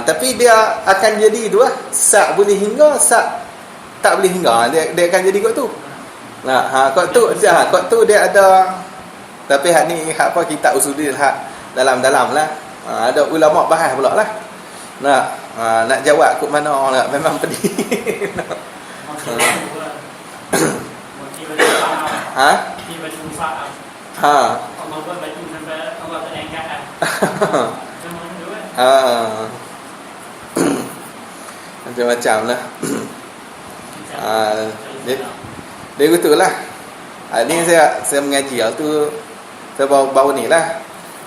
Tapi dia akan jadi dua. Sak boleh hingga, sak tak boleh hingga. Dia akan jadi kot tu. Kot tu dia ada. Tapi hak ni hak apa kita usuli hak dalam-dalam lah. Ada ulama bahas pula lah. Nak jawab kot mana lah. Memang pedih. Allah buat baju sampai Allah tak angkat kan. Macam-macam lah. Dia betul lah. Ni saya mengaji tu. Saya baru ni lah.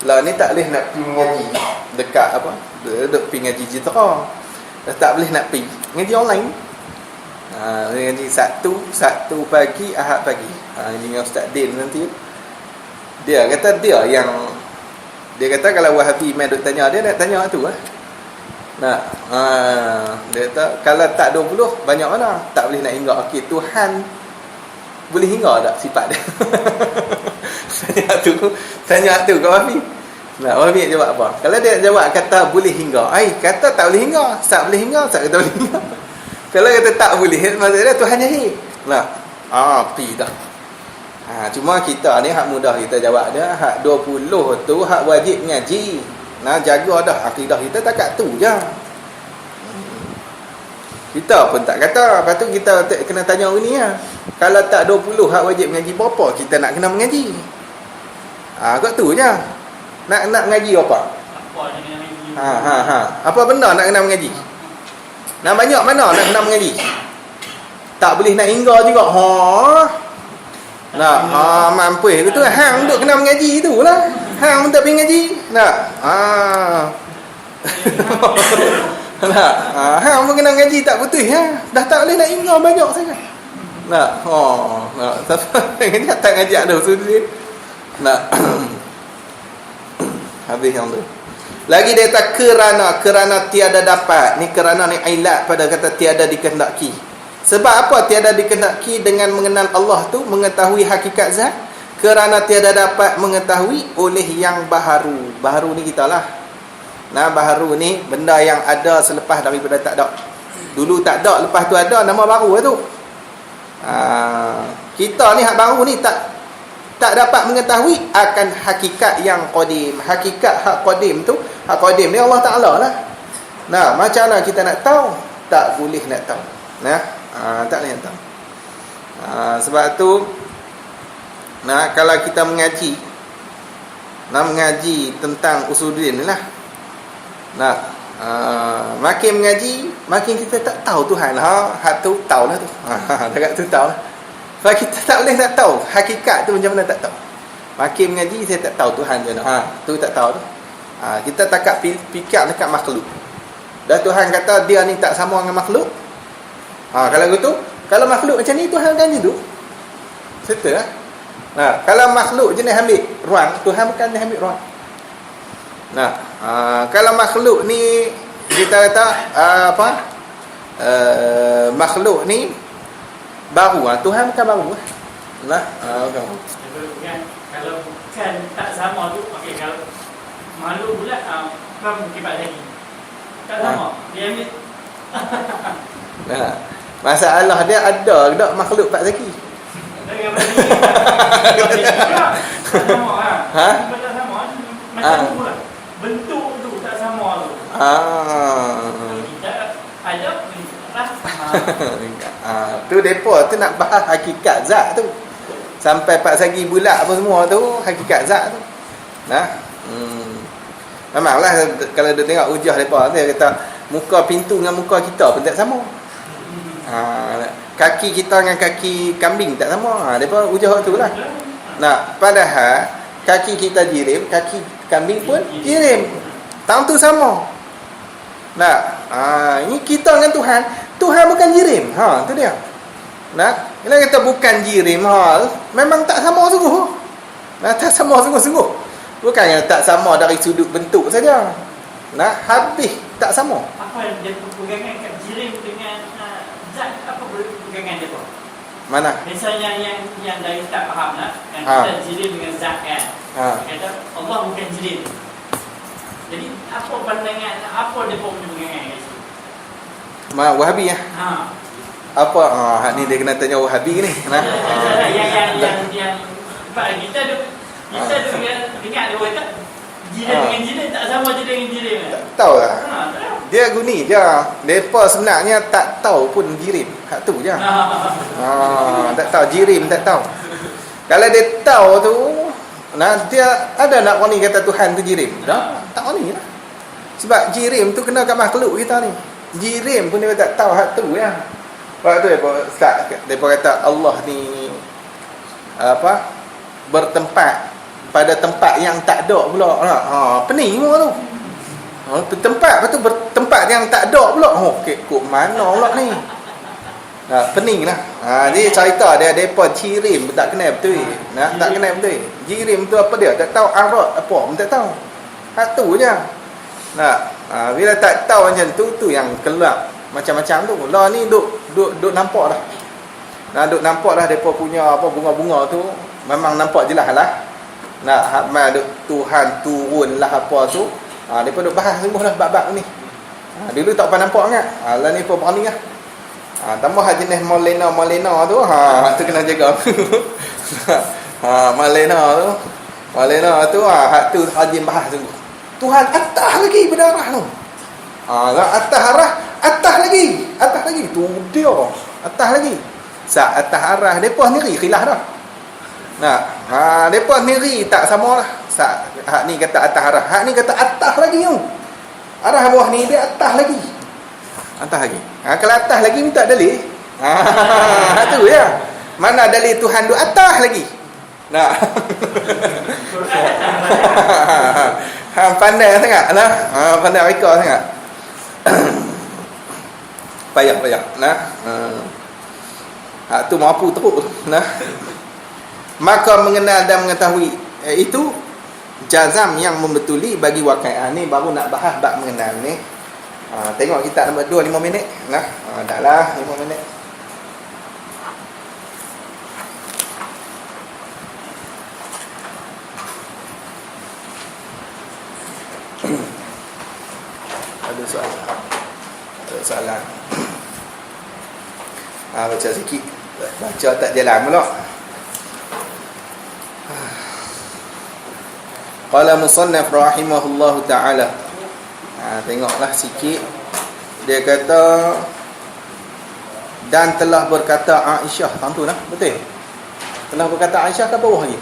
Ni tak boleh nak pergi mengaji dekat apa, duduk pergi ngaji Jitra. Tak boleh nak pergi ngaji online. Ngaji Sabtu pagi, Ahad pagi. Ini dengan Ustaz Din nanti. Dia kata dia kata kalau Wahabi main duk tanya dia, nak tanya tu lah. Dia kata kalau tak 20 banyak mana? Tak boleh nak hingga. Okey, Tuhan boleh hingga tak sifat dia? Tanya tu kat Wahabi. Wahabi jawab apa? Kalau dia jawab kata boleh hingga, kata tak boleh hingga, tak boleh hingga, tak kata boleh hingga. Kalau kata tak boleh, maksudnya Tuhan jahil. Pi dah. Cuma kita ni hak mudah kita jawab dia. Hak 20 tu hak wajib ngaji. Jaga dah akidah kita takat tu je. Kita pun tak kata. Lepas tu kita kena tanya orang ni lah. Kalau tak 20 hak wajib ngaji, berapa kita nak kena mengaji? Kat tu je. Nak mengaji apa? Apa benda nak kena mengaji? Banyak mana nak kena mengaji? Tak boleh nak hingga juga. Mampu tu hang duk kena mengaji tu lah. Hang pun tak pergi ngaji. Hang pun kena mengaji tak betul dah tak boleh nak hingga banyak sangat. Ngaji tak ngaji ada usul dia. Habis yang tu. Lagi dia kata kerana tiada dapat. Ni kerana ni ilat pada kata tiada dikehendaki. Sebab apa tiada dikehendaki dengan mengenal Allah tu, mengetahui hakikat zat? Kerana tiada dapat mengetahui oleh yang baharu. Baharu ni kita lah. Nah, baharu ni benda yang ada selepas daripada tak ada. Dulu tak ada, lepas tu ada, nama baru lah tu. Kita ni hak baru ni tak dapat mengetahui akan hakikat yang qadim. Hakikat hak qadim tu, hak qadim ni Allah Ta'ala lah. Nah, macam mana kita nak tahu? Tak boleh nak tahu. Nah, tak boleh nak tahu. Sebab tu, nah, kalau kita mengaji tentang usuluddin ni lah. Nah, makin mengaji, makin kita tak tahu Tuhan. Hak tu tahu lah tu. Dekat tu tahu lah. Sebab kita tak boleh nak tahu hakikat tu macam mana, tak tahu. Makin mengaji saya tak tahu Tuhan macam mana. Tu tak tahu tu. Kita takat fikir dekat makhluk. Dan Tuhan kata dia ni tak sama dengan makhluk. Kalau gitu, kalau makhluk macam ni Tuhan kan gitu. Betul lah. Kalau makhluk jenis ambil ruang, Tuhan bukan dia ambil ruang. Kalau makhluk ni kita kata makhluk ni baru, Tuhan bukan baru. Kalau bukan tak sama tu, okey, kalau makhluk pula kan kibat lagi. Tak sama. Dia ambil. Masalah dia ada tak makhluk Pak Zaki? Tak sama lah. Tak sama. Macam tu lah. Bentuk tu tak sama tu. Kita ada tu depa tu nak bahas hakikat zat tu. Sampai Pak Sagi bulat apa semua tu hakikat zat tu. Memanglah kalau dia tengok hujah depa, dia kata muka pintu dengan muka kita pun tak sama. Kaki kita dengan kaki kambing tak sama. Depa hujah tu lah. Padahal kaki kita jirim, kaki kambing pun jirim. Tang tu sama. Ini kita dengan Tuhan. Tuhan bukan jirim. Tu dia. Bila kata bukan jirim, memang tak sama sungguh. Tak sama sungguh-sungguh. Bukannya tak sama dari sudut bentuk saja. Habis tak sama. Apa yang dia pegangan kat jirim dengan zat, apa pegangan dia tu? Mana? Misalnya yang dari tak faham lah, yang kita jirim dengan zat kan. Kata Allah bukan jirim. Jadi apa pandangan, apa dia punya pegangan kat situ? Wahabi ya. Apa ni dia kena tanya Wahabi ni. Yang kita ada ingat dia kata jirim dengan jirim tak sama jirim dengan jirim. Tak tahu lah. Dia guni je. Depa sebenarnya tak tahu pun jirim. Hak tu je. Tak tahu jirim, tak tahu. Kalau dia tahu tu, dia ada nak wani kata Tuhan tu jirim? Tak wani lah. Sebab jirim tu kena kat makhluk kita ni. Jirim pun dia tak tahu hak tu ya. Sebab tu depa kata Allah ni bertempat pada tempat yang tak ada pula. Pening semua tu. Tempat tu bertempat yang tak ada pula. Kok mana pula ni? Pening lah. Dia cerita dia depa jirim tak kenal betul. Tak kenal betul. Jirim tu apa dia? Tak tahu arat apa pun tak tahu. Hak tu je. Bila tak tahu macam tu yang kelak macam-macam tu. Lah ni duk nampak dah. Duk nampak dah depa punya apa bunga-bunga tu memang nampak jelas lah. Hakmal Tuhan turunlah apa tu. Depa duk bahas semua dah bab-bab ni. Dulu tak pernah nampak sangat. Lah ni pun berani lah. Tambah jenis Malena tu. Tu kena jaga. Malena tu hak tu hajim bahas tu. Tuhan atas lagi berdarah tu. Atas lagi. Tu dia. Atas lagi. Saat atas arah depa sendiri khilaf dah. Depa sendiri tak sama lah. Hak ni kata atas arah, hak ni kata atas lagi tu. Arah bawah ni dia atas lagi. Kalau atas lagi minta dalil. Tu ya. Mana dalil Tuhan duk atas lagi? Pandai sangat lah. Pandai reka sangat. Payah. Tu mampu teruk. Maka mengenal dan mengetahui itu jazam yang membetuli bagi waqi'ah. Ni baru nak bahas bab mengenal ni. Tengok kitab nombor 2 5 minit. Nah, dah lah 5 minit. Ada soalan? Ada soalan? Baca sikit. Baca tak jalan pula. Qala musannaf rahimahullahu ta'ala. Tengoklah sikit. Dia kata, dan telah berkata Aisyah. Tentulah, betul. Telah berkata Aisyah ke bawah lagi?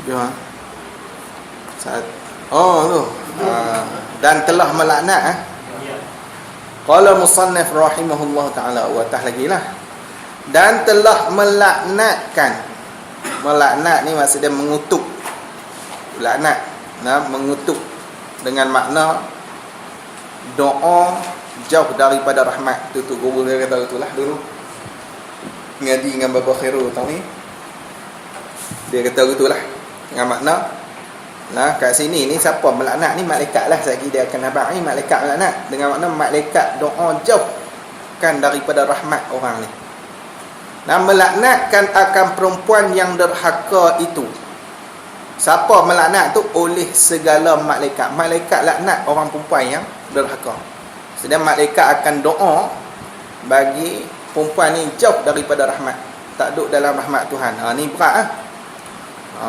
Ya. Tu. Dan telah melaknat. Qala musannaf rahimahullah ta'ala, wa tah lagi lah. Dan telah melaknatkan. Melaknat ni maksudnya mengutuk. Laknat, mengutuk dengan makna doa jauh daripada rahmat. Tu guru dia kata itulah dulu. Ngaji dengan Baba Khairul tahu ni. Dia kata gitulah. Dengan makna kat sini ni siapa melaknat ni malaikat lah. Sekali dia akan nampak ni malaikat melaknat. Dengan makna malaikat doa jauhkan daripada rahmat orang ni. Melaknatkan akan perempuan yang derhaka itu. Siapa melaknat tu? Oleh segala malaikat. Malaikat laknat orang perempuan yang derhaka. Sedang malaikat akan doa bagi perempuan ni jauh daripada rahmat. Tak duduk dalam rahmat Tuhan. Ni berat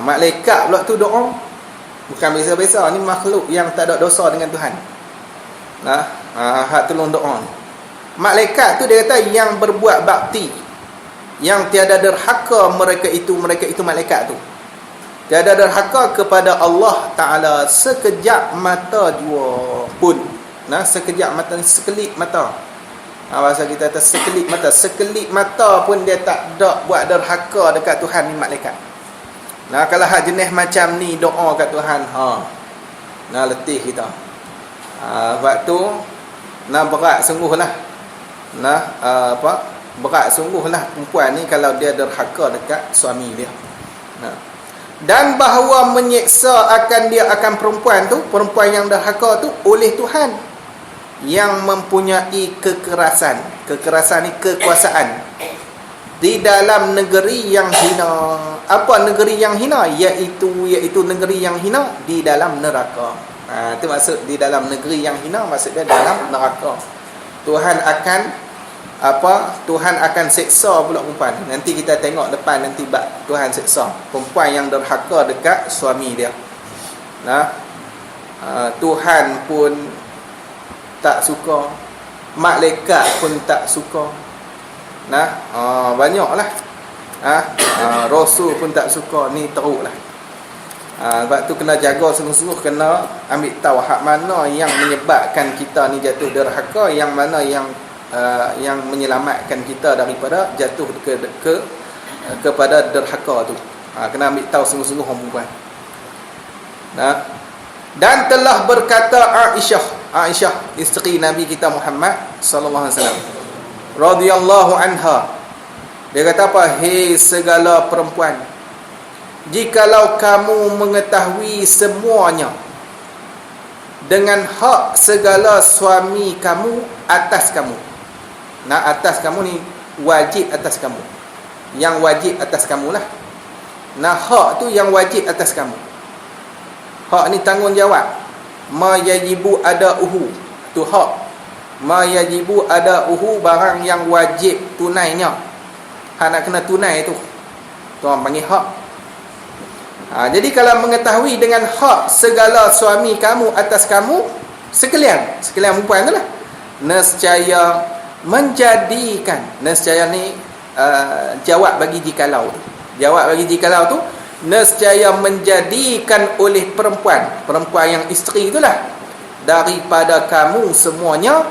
malaikat pula tu doa. Bukan biasa-biasa, ni makhluk yang tak ada dosa dengan Tuhan. Hak tolong doa ni. Malaikat tu dia kata yang berbuat bakti, yang tiada derhaka mereka itu malaikat tu. Tiada derhaka kepada Allah Ta'ala sekejap mata jua pun. Sekejap mata ni, sekelip mata. Bahasa kita kata sekelip mata. Sekelip mata pun dia tak ada buat derhaka dekat Tuhan ni malaikat. Kalau hak jenis macam ni doa kat Tuhan, letih kita. Waktu berat sungguhlah. Berat sungguhlah perempuan ni kalau dia derhaka dekat suami dia. Dan bahawa menyeksa akan dia akan perempuan yang derhaka tu oleh Tuhan yang mempunyai kekerasan. Kekerasan ni kekuasaan di dalam negeri yang hina. Apa negeri yang hina? Iaitu negeri yang hina di dalam neraka. Itu maksud di dalam negeri yang hina, maksudnya dalam neraka. Tuhan akan seksa pula perempuan. Nanti kita tengok depan nanti Tuhan seksa perempuan yang derhaka dekat suami dia. Tuhan pun tak suka, malaikat pun tak suka. Banyaklah. Rasul pun tak suka. Ni teruklah. Sebab tu kena jaga sungguh-sungguh, kena ambil tahu hak mana yang menyebabkan kita ni jatuh derhaka, yang mana yang menyelamatkan kita daripada jatuh kepada derhaka tu. Kena ambil tahu sungguh-sungguh orang perempuan. Dan telah berkata Aisyah isteri Nabi kita Muhammad sallallahu alaihi wasallam radhiyallahu anha, dia kata apa? Hei segala perempuan, jikalau kamu mengetahui semuanya dengan hak segala suami kamu atas kamu. Atas kamu ni wajib atas kamu. Yang wajib atas kamu lah. Hak tu yang wajib atas kamu. Hak ni tanggungjawab. Ma yajibu adauhu. Tu hak. Ma yajibu adauhu, barang yang wajib tunainya. Hak nak kena tunai tu. Tu orang panggil hak. Jadi kalau mengetahui dengan hak segala suami kamu atas kamu, sekalian perempuan tu lah, nescaya menjadikan, nescaya ni jawab bagi jikalau tu. Jawab bagi jikalau tu, nescaya menjadikan oleh perempuan yang isteri itulah, daripada kamu semuanya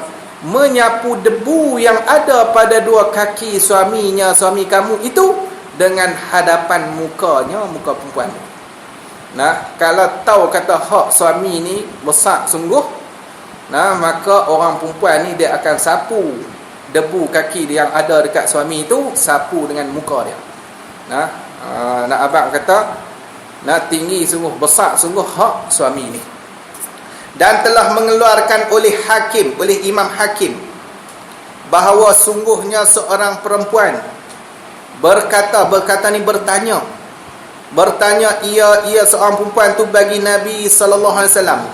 menyapu debu yang ada pada dua kaki suami kamu itu dengan hadapan muka perempuan. Kalau tahu kata hak suami ni besar sungguh, Maka orang perempuan ni dia akan sapu debu kaki dia yang ada dekat suami itu, sapu dengan muka dia. Nak abang kata, tinggi sungguh, besar sungguh hak suami ni. Dan telah mengeluarkan oleh hakim, oleh Imam Hakim, bahawa sungguhnya seorang perempuan berkata ni bertanya ia seorang perempuan tu bagi Nabi sallallahu alaihi wasallam,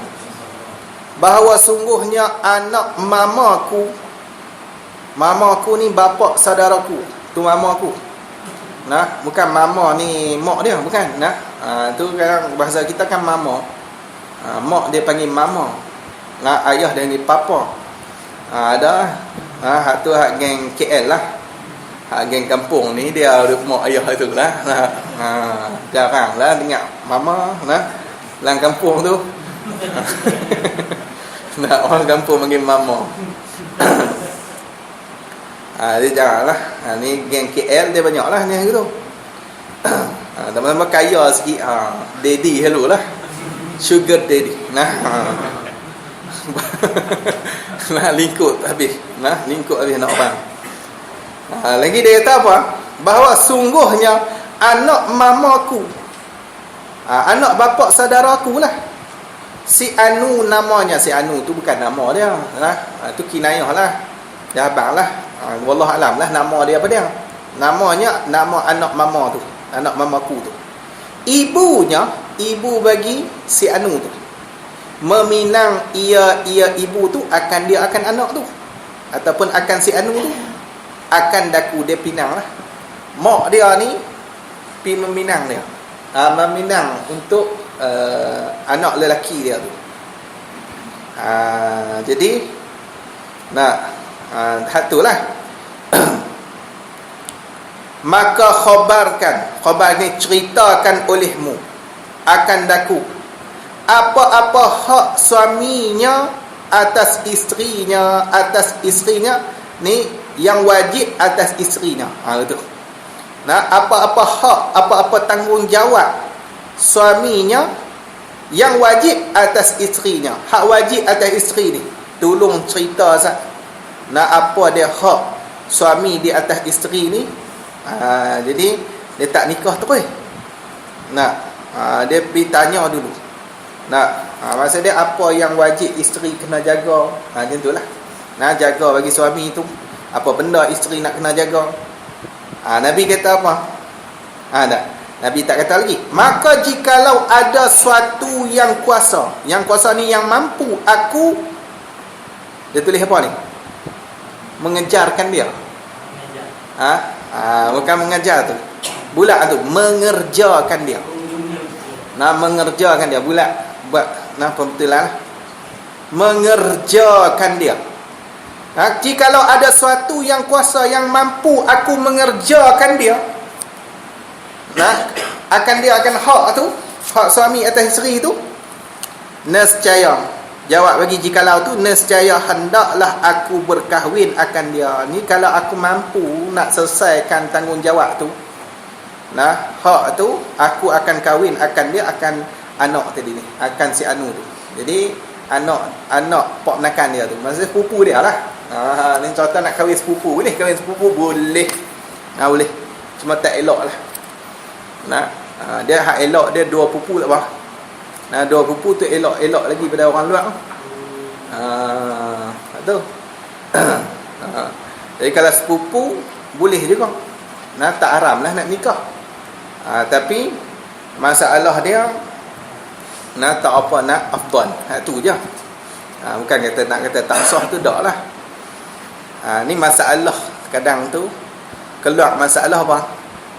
bahawa sungguhnya anak mamaku ni bapa saudaraku, tu mamaku. Bukan mama ni mak dia, bukan. Tu kan bahasa kita kan mama. Mak dia panggil mama. Ayah dia panggil papa. Ada hak tu hak geng KL lah. Hak geng kampung ni dia ada mak ayah tu lah. Jarang lah dengar mama lang kampung tu. Orang kampung panggil mama. Dia jarang lah. Ni geng KL dia banyak lah ni gitu. Teman-teman kaya sikit, daddy hello lah, sugar daddy. Lingkut habis nak orang. Lagi dia kata apa? Bahawa sungguhnya anak mamaku, anak bapa saudaraku lah, si Anu namanya. Si Anu tu bukan nama dia, tu kinayah lah, dia abang lah. Wallah alam lah nama dia apa dia. Namanya nama anak mama tu, anak mamaku tu. Ibu bagi si Anu tu meminang ia ibu tu akan dia akan anak tu, ataupun akan si Anu tu akan daku dia pinang lah. Mak dia ni pi meminang dia, meminang untuk anak lelaki dia tu. Jadi hatulah. Maka khabar ni ceritakan olehmu akan daku apa-apa hak suaminya atas isterinya ni yang wajib atas isterinya. Itu. Apa-apa hak, apa-apa tanggungjawab suaminya yang wajib atas isterinya. Hak wajib atas isteri ni, tolong cerita sat. Apa dia hak suami di atas isteri ni. Jadi dia tak nikah terus. Dia pergi tanya dulu. Maksud dia apa yang wajib isteri kena jaga. Macam itulah. Jaga bagi suami tu. Apa benda isteri nak kena jaga. Nabi kata apa? Nabi tak kata lagi. Maka jikalau ada suatu yang kuasa ni yang mampu aku, dia tulis apa ni? Mengejarkan dia. Bukan mengajar tu. Bulat tu mengerjakan dia. Mengerjakan dia bulat buat pembetulan. Mengerjakan dia. Jikalau ada suatu yang kuasa yang mampu aku mengerjakan dia, akan dia akan hak tu, hak suami atas isteri tu, nescaya. Jawab bagi jikalau tu, nescaya hendaklah aku berkahwin akan dia. Ni kalau aku mampu nak selesaikan tanggungjawab tu, hak tu aku akan kahwin akan dia, akan anak tadi ni, akan si Anu tu. Jadi anak pak menakan dia tu, maksudnya sepupu dia lah. Ni contoh nak kahwin sepupu ni, kahwin sepupu boleh. Boleh. Cuma tak elok lah. Dia hak elok dia dua pupu tak apa. Dua pupu tu elok lagi pada orang luar. Tu. Jadi kalau sepupu boleh juga. Tak haram lah nak nikah. Tapi masalah dia tak apa, nak afdal. Tu je. Bukan kata nak kata tak sah tu dak lah. Ni masalah kadang tu keluar masalah apa?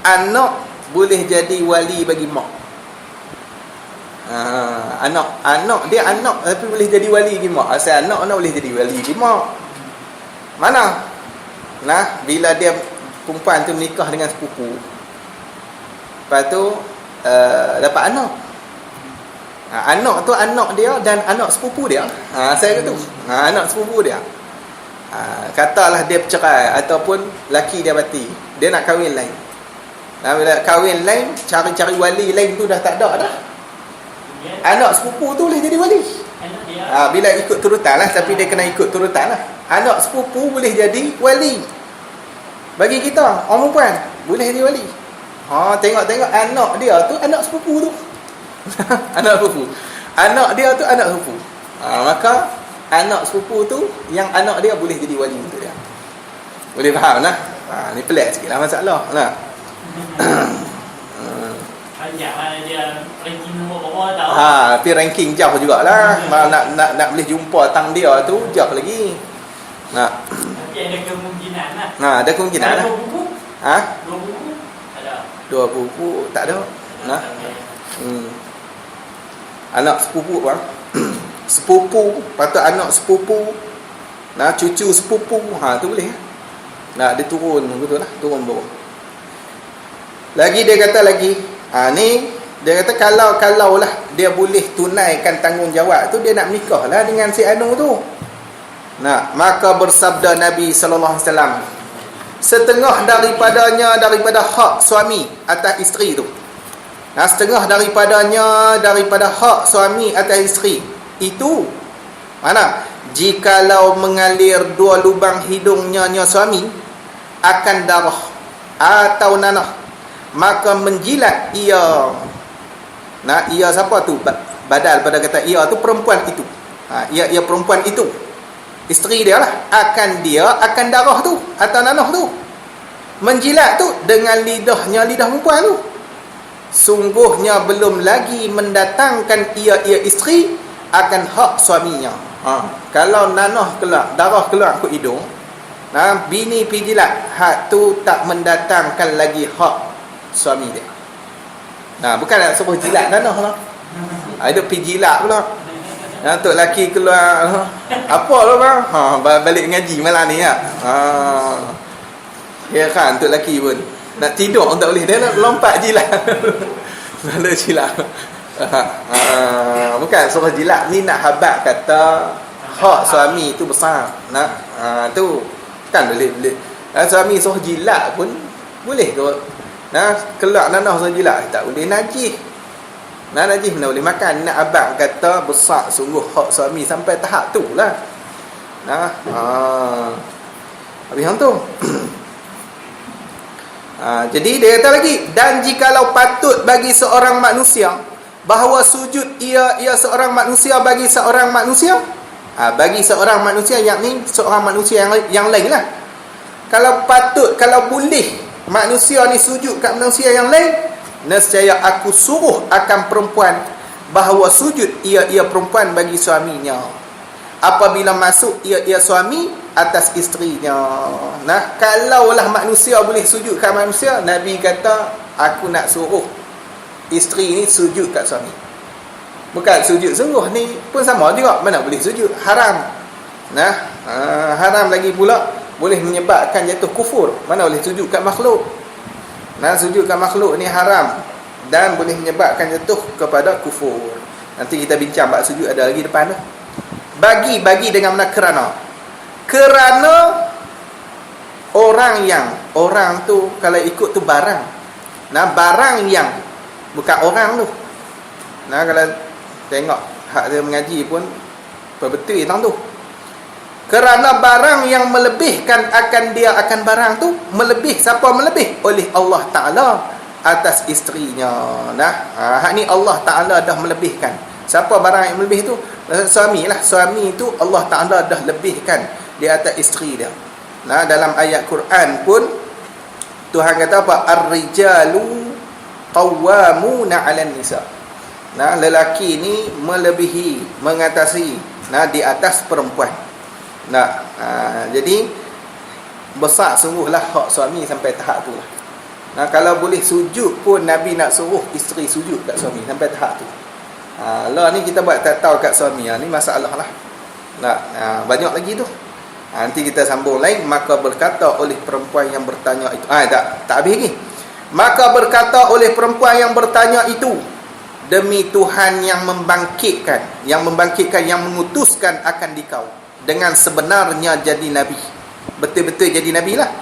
Anak boleh jadi wali bagi mak. Anak dia anak tapi boleh jadi wali bagi mak. Asal anak boleh jadi wali bagi mak. Mana? Bila dia perempuan tu menikah dengan sepupu, lepas tu dapat anak. Anak tu anak dia dan anak sepupu dia. Saya kata tu. Anak sepupu dia. Katalah dia bercerai ataupun laki dia mati, dia nak kahwin lain. Bila kahwin lain, cari-cari wali lain tu dah tak ada dah. Anak sepupu tu boleh jadi wali. Anak dia. Bila ikut turutan lah, tapi dia kena ikut turutan lah. Anak sepupu boleh jadi wali. Bagi kita, orang perempuan boleh jadi wali. Tengok-tengok anak dia tu anak sepupu tu. Anak sepupu. Anak dia tu anak sepupu. Maka anak sepupu tu yang anak dia boleh jadi wali untuk dia. Boleh faham lah. Ni pelik sikit lah masalah lah. Banyak lah dia ranking nombor bawah tau. Tapi ranking jauh jugalah. Nak boleh jumpa tang dia tu jauh lagi. Tapi ada kemungkinan lah. Ada kemungkinan lah. 2 buku? 2 buku? Ada. 2 buku tak ada. Anak sepupu bang. Sepupu, patut anak sepupu. Cucu sepupu. Tu boleh. Dia turun betul lah, turun bawah. Lagi dia kata lagi, ni dia kata kalau lah dia boleh tunaikan tanggungjawab tu, dia nak menikah lah dengan si Anu tu. Maka bersabda Nabi sallallahu alaihi wasallam, setengah daripada hak suami atas isteri tu. Setengah daripada hak suami atas isteri itu mana? Jikalau mengalir 2 lubang hidungnya suami akan darah atau nanah, maka menjilat ia. Ia siapa tu? Badal pada kata ia tu perempuan itu. Ia perempuan itu, isteri dia lah. Akan darah tu atau nanah tu. Menjilat tu dengan lidah perempuan tu. Sungguhnya belum lagi mendatangkan ia isteri akan hak suaminya. Kalau nanah keluar, darah keluar ke hidung, bini pergi jilat, hak tu tak mendatangkan lagi hak suami dia. Bukan nak suruh jilat nanah lah. Ada pergi jilat pula. Tok lelaki keluar, apa lah bang? Balik ngaji malam ni ya. Ya kan, tok lelaki pun nak tidur tak boleh, dia nak lompat jilat. Lalu jilat. Bukan suruh jilat ni, nak habaq kata hak suami tu besar. Tu kan boleh. Suami suruh jilat pun boleh ke? Keluar nanah suruh jilat tak boleh, najis. Najis mana boleh makan. Nak abang kata besar sungguh hak suami sampai tahap tu lah. Habis hang tu. Jadi dia kata lagi, dan jikalau patut bagi seorang manusia bahawa sujud ia seorang manusia bagi seorang manusia, bagi seorang manusia, yakni seorang manusia yang lain lah. Kalau patut, kalau boleh manusia ni sujud kat manusia yang lain, nescaya aku suruh akan perempuan bahawa sujud ia perempuan bagi suaminya apabila masuk ia suami atas isterinya. Kalaulah manusia boleh sujud kat manusia, Nabi kata aku nak suruh isteri ni sujud kat suami. Bukan sujud sungguh ni pun sama juga, mana boleh sujud, haram. Haram lagi pula, boleh menyebabkan jatuh kufur. Mana boleh sujud kat makhluk. Sujud kat makhluk ni haram dan boleh menyebabkan jatuh kepada kufur. Nanti kita bincang bab sujud, ada lagi depan tu. Bagi dengan mana? Kerana orang tu kalau ikut tu barang. Barang yang bukan orang tu. Kalau tengok hak dia mengaji pun betul tang tu. Kerana barang yang melebihkan akan barang tu melebih. Siapa melebih? Oleh Allah Ta'ala atas isterinya. Hak ni Allah Ta'ala dah melebihkan. Siapa barang yang melebih tu? Suami lah. Suami tu Allah Ta'ala dah lebihkan di atas isteri dia. Dalam ayat Quran pun Tuhan kata apa? Ar-rijalu qawwamuna 'alan nisa. Lelaki ni melebihi, mengatasi di atas perempuan. Jadi besar sungguhlah hak suami sampai tahap tu lah. Kalau boleh sujud pun Nabi nak suruh isteri sujud kat suami sampai tahap tu. Lah ni kita buat tak tahu kat suami, ni masalah lah. Banyak lagi tu. Nanti kita sambung lain. Maka berkata oleh perempuan yang bertanya itu, tak habis lagi. Maka berkata oleh perempuan yang bertanya itu, demi Tuhan yang membangkitkan, yang mengutuskan akan dikau dengan sebenarnya jadi Nabi, betul-betul jadi Nabi lah.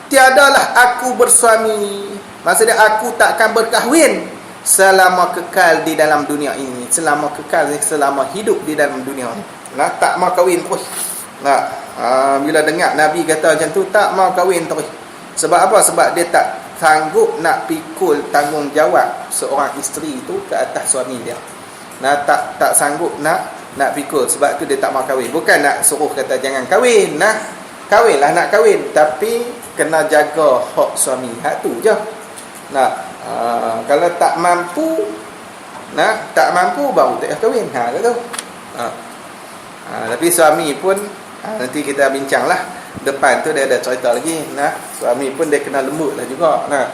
Tiadalah aku bersuami, maksudnya aku takkan berkahwin selama kekal di dalam dunia ini, selama hidup di dalam dunia ini. Nah, tak mau kahwin terus. Nah, bila dengar Nabi kata macam tu, tak mau kahwin terus. Sebab apa? Sebab dia tak sanggup nak pikul tanggungjawab seorang isteri itu ke atas suami dia. Nah, tak sanggup nak pikul. Sebab tu dia tak mau kahwin. Bukan nak suruh kata jangan kahwin. Nah, kahwinlah nak kahwin, tapi kena jaga hak suami. Hak tu je. Nah, kalau tak mampu, baru tak kahwin. Kata. Tapi suami pun nanti kita bincanglah. Depan tu dia ada cerita lagi. Nah, suami pun dia kena lembut lah juga. Nah,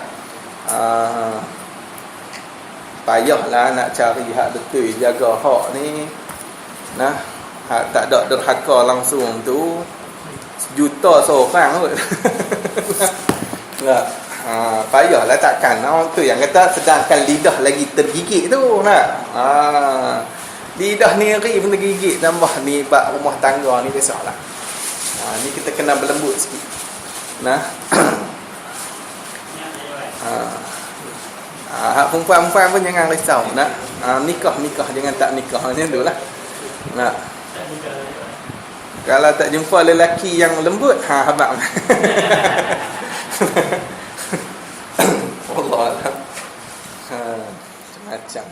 payahlah nak cari hak betul, jaga hak ni. Nah, hak tak ada derhaka langsung tu juta seorang kot. Nah, payahlah takkan. Tu yang kata sedangkan lidah lagi tergigit tu. Nah, lidah ni ri pun tergigit, tambah ni bab rumah tangga ni biasalah. Ni kita kena berlembut sikit. Nah. Hak perempuan-perempuan pun jangan risau. Nak nikah jangan tak nikah macam itulah. Nah. Kalau tak jumpa lelaki yang lembut, habaq. Allah. Macam-macam.